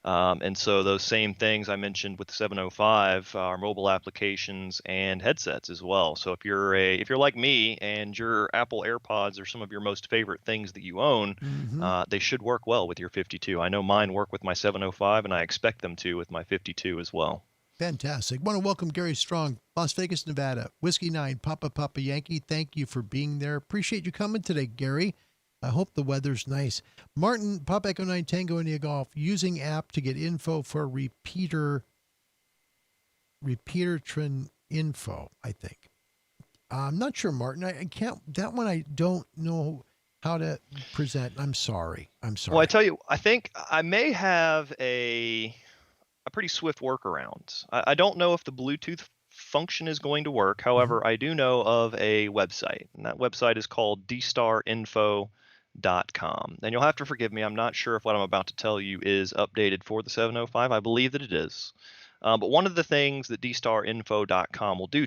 And so those same things I mentioned with the 705 are mobile applications and headsets as well. So if you're like me and your Apple AirPods are some of your most favorite things that you own, they should work well with your 52. I know mine work with my 705, and I expect them to with my 52 as well. Fantastic. Want to welcome Gary Strong, Las Vegas, Nevada, Whiskey 9, Papa Yankee. Thank you for being there. Appreciate you coming today, Gary. I hope the weather's nice. Martin, Papa Echo 9 Tango India Golf, using app to get info for repeater trin info, I think. I'm not sure, Martin. I can't, that one I don't know how to present. I'm sorry. Well, I tell you, I think I may have a pretty swift workaround. I don't know if the Bluetooth function is going to work. However, I do know of a website, and that website is called dstarinfo.com. And you'll have to forgive me. I'm not sure if what I'm about to tell you is updated for the 705. I believe that it is. But one of the things that dstarinfo.com will do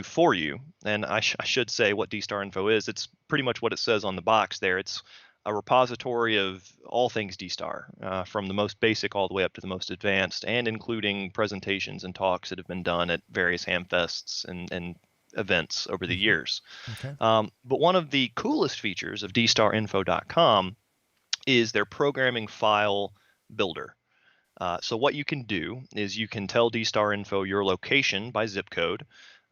for you, and I should say what dstarinfo is. It's pretty much what it says on the box there. It's a repository of all things D-Star, from the most basic all the way up to the most advanced, and including presentations and talks that have been done at various hamfests and events over the years. Okay. But one of the coolest features of dstarinfo.com is their programming file builder. So what you can do is you can tell dstarinfo your location by zip code,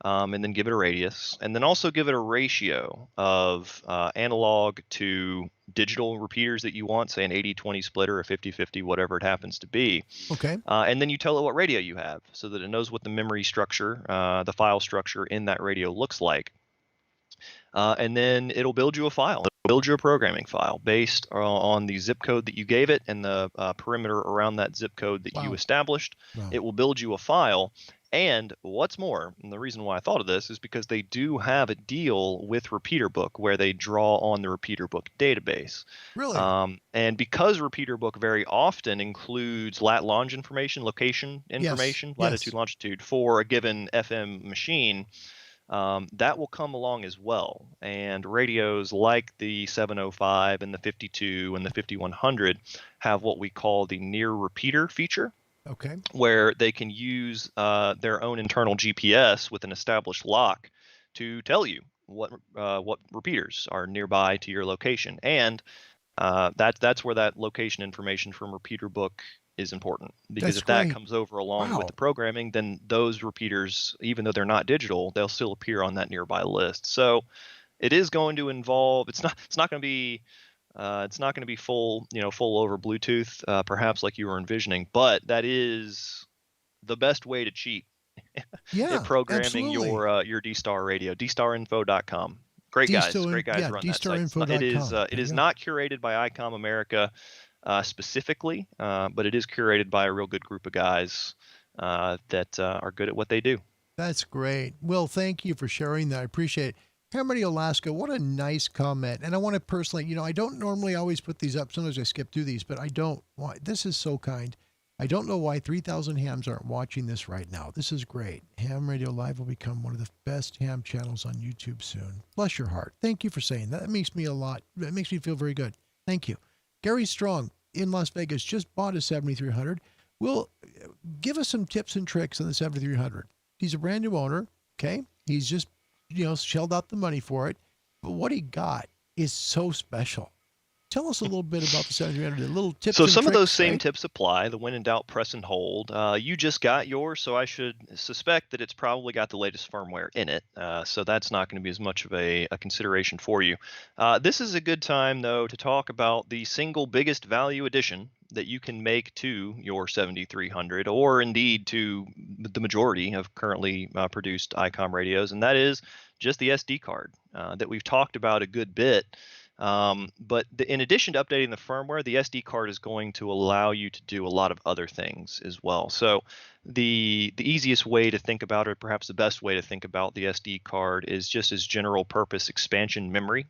and then give it a radius, and then also give it a ratio of analog to digital repeaters that you want, say an 80-20 split or a 50-50, whatever it happens to be. Okay. And then you tell it what radio you have so that it knows what the memory structure, the file structure in that radio looks like. And then it'll build you a file. It'll build you a programming file based on the zip code that you gave it and the perimeter around that zip code that you established. Wow. It will build you a file. And what's more, and the reason why I thought of this is because they do have a deal with Repeater Book where they draw on the Repeater Book database. Really? And because Repeater Book very often includes lat-long information, location information, latitude, longitude for a given FM machine, that will come along as well. And radios like the 705 and the 52 and the 5100 have what we call the near repeater feature. Okay. Where they can use their own internal GPS with an established lock to tell you what repeaters are nearby to your location, and that's where that location information from Repeater Book is important, because if that comes over along with the programming, then those repeaters, even though they're not digital, they'll still appear on that nearby list. So it is going to involve. It's not going to be. It's not going to be full over Bluetooth, perhaps like you were envisioning, but that is the best way to cheat at programming your D-Star radio. dstarinfo.com. Great guys run that site. It is not curated by Icom America specifically, but it is curated by a real good group of guys that are good at what they do. That's great. Will, thank you for sharing that. I appreciate it. Hammerdy, Alaska, what a nice comment. And I want to personally, I don't normally always put these up. Sometimes I skip through these, but I don't. Why? This is so kind. I don't know why 3,000 hams aren't watching this right now. This is great. Ham Radio Live will become one of the best ham channels on YouTube soon. Bless your heart. Thank you for saying that. That makes me it makes me feel very good. Thank you. Gary Strong in Las Vegas just bought a 7300. Will give us some tips and tricks on the 7300. He's a brand new owner. Okay. He's just shelled out the money for it, but what he got is so special. Tell us a little bit about the 7300, a little tips. So and some tricks, of those same tips apply. The when in doubt, press and hold. You just got yours, so I should suspect that it's probably got the latest firmware in it. So that's not going to be as much of a consideration for you. This is a good time, though, to talk about the single biggest value addition that you can make to your 7300, or indeed to the majority of currently produced Icom radios, and that is just the SD card that we've talked about a good bit But in addition to updating the firmware, the SD card is going to allow you to do a lot of other things as well. So the easiest way to think about it, perhaps the best way to think about the SD card, is just as general purpose expansion memory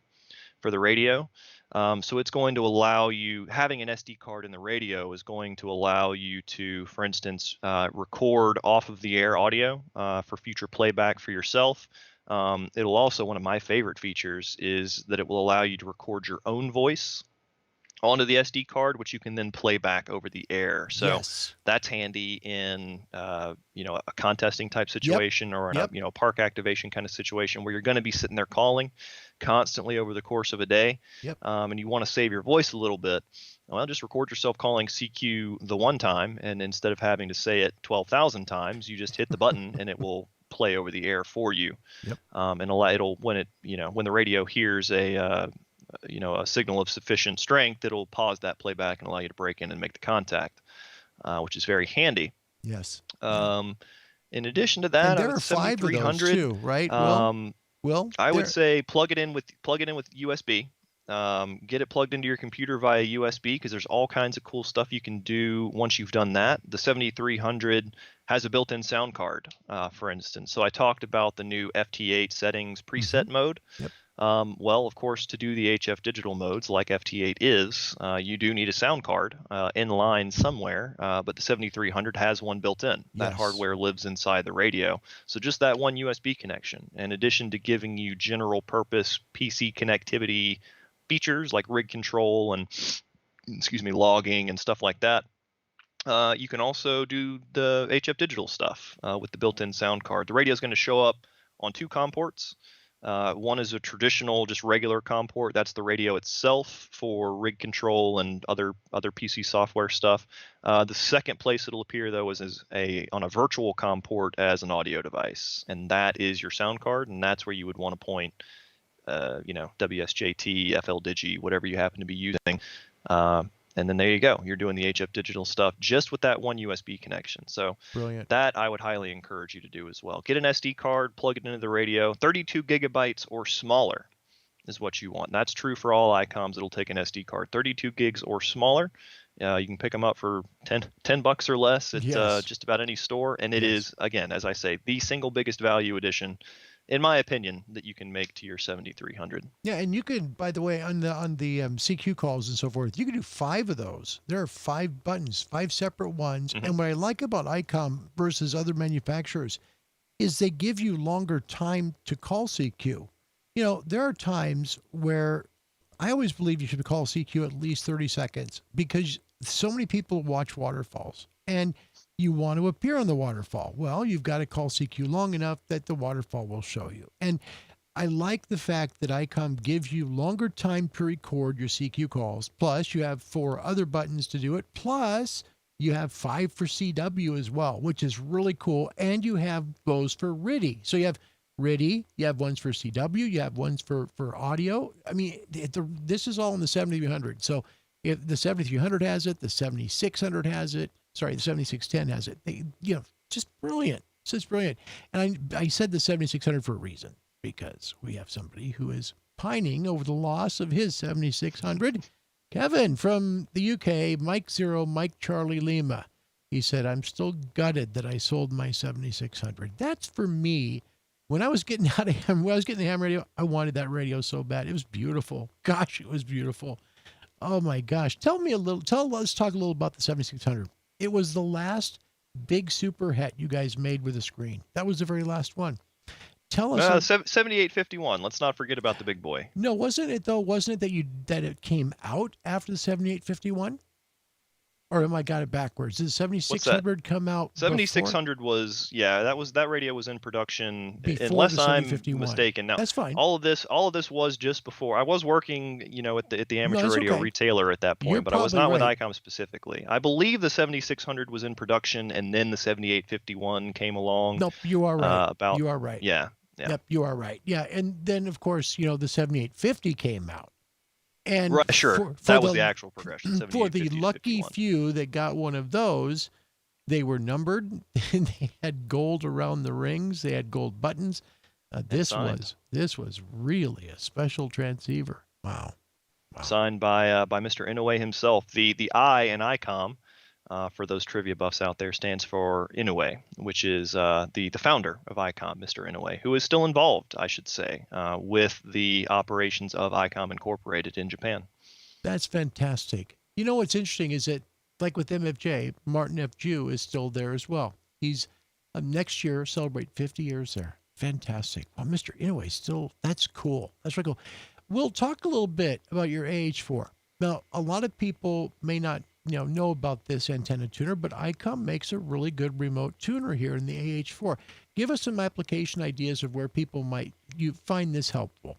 for the radio. So it's going to allow you, having an SD card in the radio is going to allow you to, for instance, record off of the air audio for future playback for yourself. It'll also, one of my favorite features is that it will allow you to record your own voice onto the SD card, which you can then play back over the air. So Yes. that's handy in a contesting type situation, or in a park activation kind of situation where you're going to be sitting there calling constantly over the course of a day, and you want to save your voice a little bit. Well, just record yourself calling CQ the one time, and instead of having to say it 12,000 times, you just hit the button and it will play over the air for you. And it'll when the radio hears a signal of sufficient strength, it'll pause that playback and allow you to break in and make the contact, which is very handy. Yes. In addition to that, and there are 5 of those too, right? Will, I would say plug it in with USB. Get it plugged into your computer via USB, because there's all kinds of cool stuff you can do once you've done that. The 7300 has a built-in sound card, for instance. So I talked about the new FT8 settings preset mode. Well, of course, to do the HF digital modes like FT8 is, you do need a sound card in line somewhere, but the 7300 has one built in. That hardware lives inside the radio. So just that one USB connection, in addition to giving you general purpose PC connectivity features like rig control and logging and stuff like that, you can also do the HF digital stuff with the built-in sound card. The radio is going to show up on 2 COM ports. One is a traditional, just regular COM port. That's the radio itself for rig control and other PC software stuff. The second place it'll appear, though, is on a virtual COM port as an audio device, and that is your sound card, and that's where you would want to point, WSJT, FLDigi, whatever you happen to be using. And then there you go. You're doing the HF digital stuff just with that one USB connection. So brilliant. That I would highly encourage you to do as well. Get an SD card, plug it into the radio. 32 gigabytes or smaller is what you want. And that's true for all Icoms. It'll take an SD card. 32 gigs or smaller. You can pick them up for $10 or less at just about any store. And it is, again, as I say, the single biggest value addition, in my opinion, that you can make to your 7300. Yeah, and you can, by the way, on the CQ calls and so forth, you can do 5 of those. There are 5 buttons, 5 separate ones. And what I like about Icom versus other manufacturers is they give you longer time to call CQ. There are times where I always believe you should call CQ at least 30 seconds because so many people watch waterfalls and you want to appear on the waterfall. Well, you've got to call CQ long enough that the waterfall will show you. And I like the fact that Icom gives you longer time to record your CQ calls. Plus, you have 4 other buttons to do it. Plus, you have 5 for CW as well, which is really cool. And you have those for RIDI. So you have RIDI, you have ones for CW, you have ones for audio. I mean, this is all in the 7300. So if the 7300 has it, the 7600 has it. Sorry, the 7610 has it. Just brilliant. It's just brilliant. And I said the 7600 for a reason, because we have somebody who is pining over the loss of his 7600. Kevin from the UK, Mike Charlie Lima. He said, I'm still gutted that I sold my 7600. That's for me. When I was getting the ham radio, I wanted that radio so bad. It was beautiful. Gosh, it was beautiful. Oh my gosh. Let's talk a little about the 7600. It was the last big super hit you guys made with a screen. That was the very last one. Tell us. 7851. Let's not forget about the big boy. No, wasn't it though? Wasn't it that it came out after the 7851? Or am I got it backwards? Did the 7600 come out? 7600 was, that radio was in production, before unless I'm mistaken. Now, that's fine. All of this was just before. I was working, at the amateur radio retailer at that point, but I was not with Icom specifically. I believe the 7600 was in production, and then the 7851 came along. Nope, you are right. You are right. Yeah. Yep, you are right. Yeah, and then of course, the 7850 came out. And right, sure, that was the actual progression. For the lucky few that got one of those, they were numbered. And they had gold around the rings. They had gold buttons. This was really a special transceiver. Wow. signed by Mr. Inoue himself. The I in Icom, for those trivia buffs out there, stands for Inoue, which is the founder of Icom, Mr. Inoue, who is still involved, I should say, with the operations of Icom Incorporated in Japan. That's fantastic. You know what's interesting is that, like with MFJ, Martin F. Jew is still there as well. He's next year celebrate 50 years there. Fantastic. Well, Mr. Inoue still, that's cool. That's really cool. We'll talk a little bit about your AH4. Now, a lot of people may not know about this antenna tuner, but Icom makes a really good remote tuner here in the AH4. Give us some application ideas of where people might you find this helpful.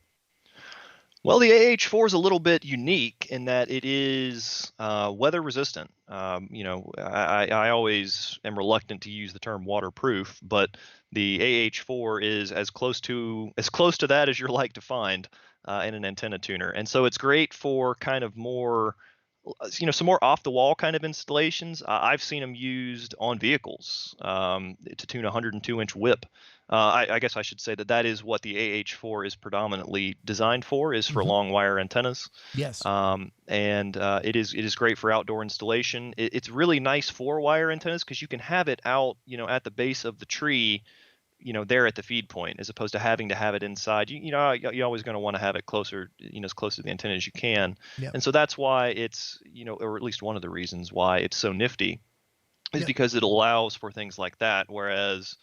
Well, the AH4 is a little bit unique in that it is weather resistant. I always am reluctant to use the term waterproof, but the AH4 is as close to that as you're like to find in an antenna tuner, and so it's great for kind of more, some more off the wall kind of installations. I've seen them used on vehicles to tune a 102-inch whip. I guess I should say that is what the AH4 is predominantly designed for, is for long wire antennas. Yes. And it is great for outdoor installation. It's really nice for wire antennas because you can have it out, at the base of the tree, there at the feed point, as opposed to having to have it inside. You're always going to want to have it closer, as close to the antenna as you can. Yep. And so that's why it's, or at least one of the reasons why it's so nifty is because it allows for things like that. Whereas,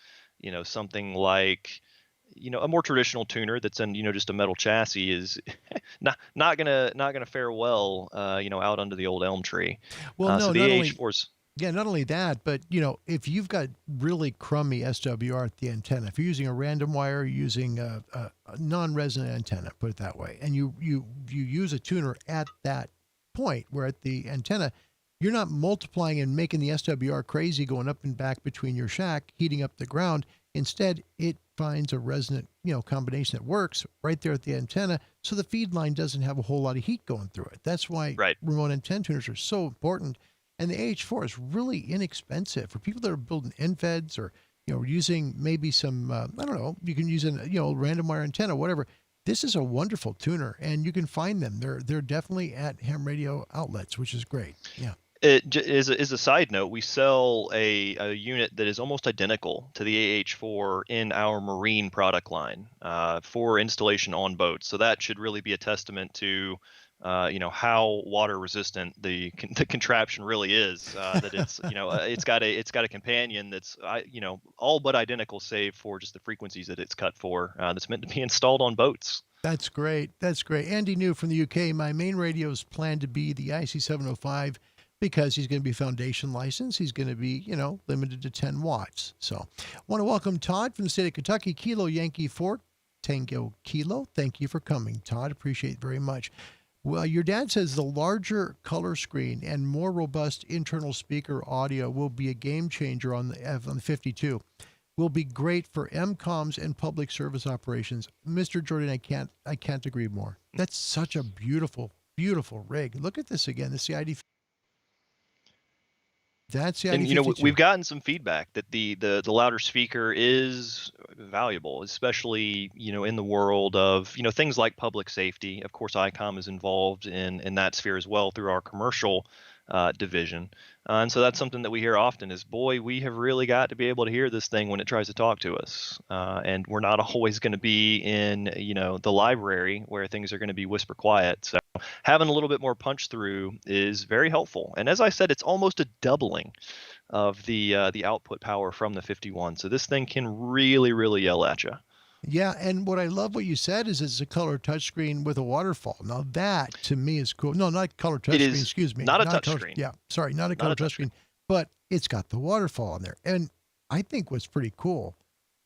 something like, a more traditional tuner that's in, just a metal chassis is not gonna fare well, out under the old elm tree. Well, no, so the not AH4's. Yeah, not only that, but if you've got really crummy SWR at the antenna, if you're using a random wire, you're using a non-resonant antenna, put it that way, and you use a tuner at that point where at the antenna, you're not multiplying and making the SWR crazy going up and back between your shack, heating up the ground. Instead, it finds a resonant, combination that works right there at the antenna, so the feed line doesn't have a whole lot of heat going through it. That's why remote antenna tuners are so important. And the AH4 is really inexpensive for people that are building NFEDs or, using maybe some, you can use a random wire antenna, whatever. This is a wonderful tuner, and you can find them. They're definitely at ham radio outlets, which is great. Yeah. It is a side note. We sell a unit that is almost identical to the AH4 in our marine product line for installation on boats. So that should really be a testament to how water resistant the contraption really is. That it's it's got a companion that's all but identical, save for just the frequencies that it's cut for. That's meant to be installed on boats. That's great. That's great. Andy New from the UK. My main radio is planned to be the IC705 because he's going to be foundation licensed. He's going to be limited to 10 watts. So, I want to welcome Todd from the state of Kentucky. Kilo Yankee 4 Tango Kilo. Thank you for coming, Todd. Appreciate it very much. Well, your dad says the larger color screen and more robust internal speaker audio will be a game changer on the 52. Will be great for MCOMs and public service operations. Mr. Jourdain, I can't agree more. That's such a beautiful, beautiful rig. Look at this again. This is the ID. That's the ID. And we've gotten some feedback that the louder speaker is valuable, especially in the world of things like public safety. Of course, Icom is involved in that sphere as well through our commercial division, and so that's something that we hear often is, boy, we have really got to be able to hear this thing when it tries to talk to us, and we're not always going to be in the library where things are going to be whisper quiet. So having a little bit more punch through is very helpful. And as I said, it's almost a doubling of the output power from the 51. So this thing can really, really yell at you. Yeah, and what I love what you said is it's a color touchscreen with a waterfall. Now that to me is cool. No, not color touchscreen. Excuse me. Not a touchscreen. Yeah, sorry, not a color touchscreen. But it's got the waterfall on there, and I think what's pretty cool.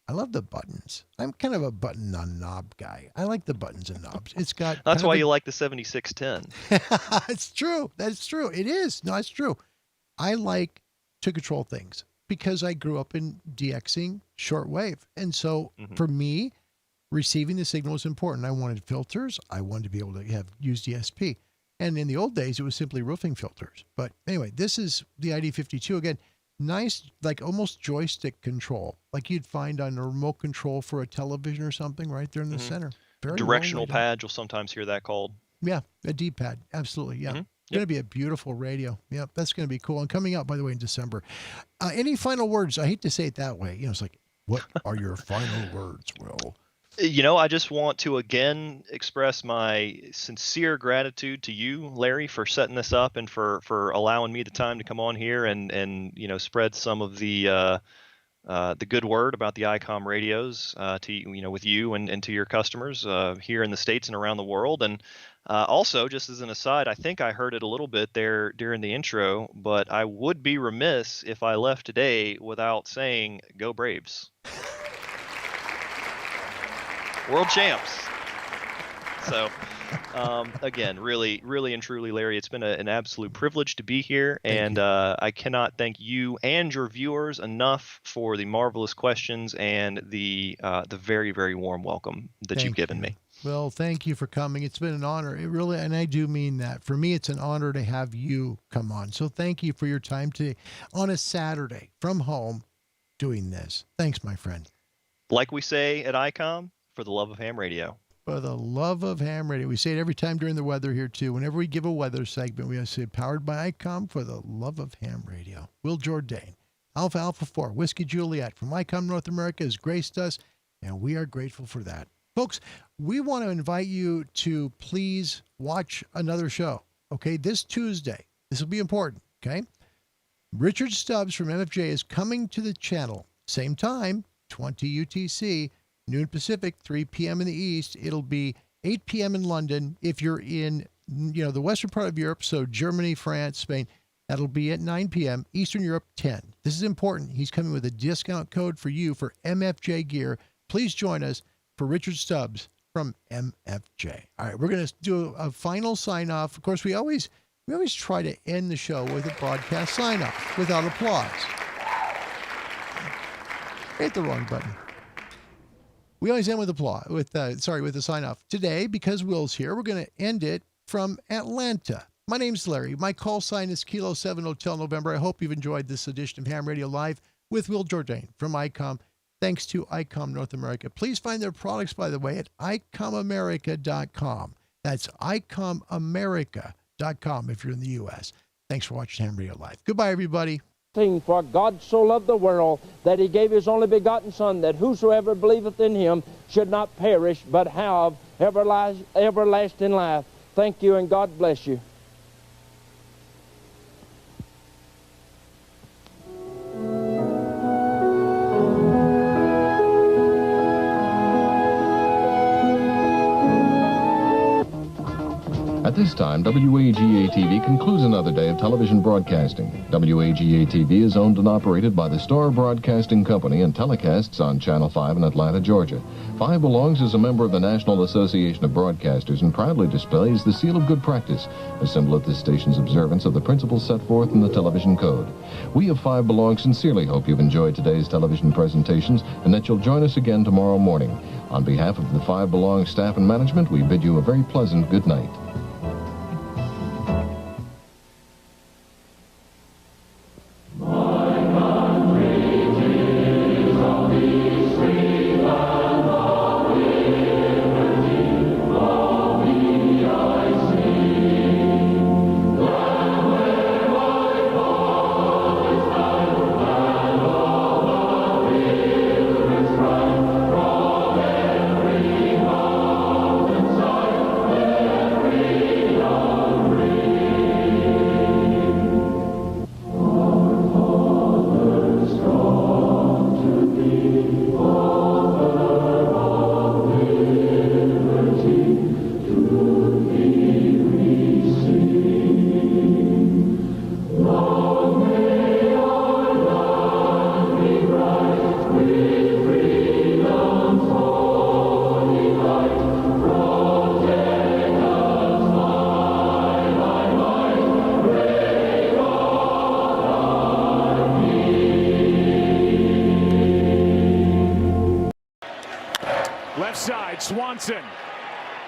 I love the buttons. I'm kind of a button on knob guy. I like the buttons and knobs. It's got. That's why you like the 7610. It's true. That's true. It is. No, it's true. I like to control things because I grew up in DXing shortwave. And so for me, receiving the signal is important. I wanted filters. I wanted to be able to use DSP. And in the old days, it was simply roofing filters. But anyway, this is the ID52. Again, nice, like almost joystick control, like you'd find on a remote control for a television or something right there in the center. Very Directional pad, you'll sometimes hear that called. Yeah, a D-pad. Absolutely. Yeah. Mm-hmm. Going to be a beautiful radio. Yep, that's going to be cool. And coming out, by the way, in December. Any final words? I hate to say it that way. It's like, what are your final words, Will? I just want to again express my sincere gratitude to you, Larry, for setting this up and for allowing me the time to come on here and spread some of the good word about the Icom radios to with you and to your customers here in the States and around the world. And also, just as an aside, I think I heard it a little bit there during the intro, but I would be remiss if I left today without saying, "Go Braves!" World champs. So, again, really, really and truly, Larry, it's been an absolute privilege to be here, and I cannot thank you and your viewers enough for the marvelous questions and the very, very warm welcome that you've given me. Well, thank you for coming. It's been an honor. It really, and I do mean that. For me, it's an honor to have you come on. So thank you for your time today on a Saturday from home doing this. Thanks, my friend. Like we say at Icom, for the love of ham radio. For the love of ham radio. We say it every time during the weather here, too. Whenever we give a weather segment, we say powered by Icom for the love of ham radio. Will Jourdain, Alpha Alpha 4, Whiskey Juliet from Icom North America has graced us, and we are grateful for that. Folks, we want to invite you to please watch another show, okay? This Tuesday. This will be important, okay? Richard Stubbs from MFJ is coming to the channel. Same time, 20 UTC, noon Pacific, 3 p.m. in the East. It'll be 8 p.m. in London. If you're in, the western part of Europe, so Germany, France, Spain, that'll be at 9 p.m. Eastern Europe, 10. This is important. He's coming with a discount code for you for MFJ gear. Please join us for Richard Stubbs from MFJ. All right, we're going to do a final sign-off. Of course, we always try to end the show with a broadcast sign-off without applause. Hit the wrong button. We always end with applause, with the sign-off. Today, because Will's here, we're going to end it from Atlanta. My name's Larry. My call sign is Kilo 7 Hotel November. I hope you've enjoyed this edition of Ham Radio Live with Will Jourdain from Icom. Thanks to Icom North America. Please find their products, by the way, at icomamerica.com. That's icomamerica.com if you're in the U.S. Thanks for watching Ham Radio Live. Goodbye, everybody. For God so loved the world that he gave his only begotten Son, that whosoever believeth in him should not perish, but have everlasting life. Thank you, and God bless you. At this time, WAGA-TV concludes another day of television broadcasting. WAGA-TV is owned and operated by the Star Broadcasting Company and telecasts on Channel 5 in Atlanta, Georgia. 5 Belongs is a member of the National Association of Broadcasters and proudly displays the seal of good practice, a symbol of this station's observance of the principles set forth in the television code. We of 5 Belongs sincerely hope you've enjoyed today's television presentations and that you'll join us again tomorrow morning. On behalf of the 5 Belongs staff and management, we bid you a very pleasant good night.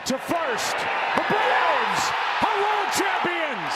To first, the Braves are world champions!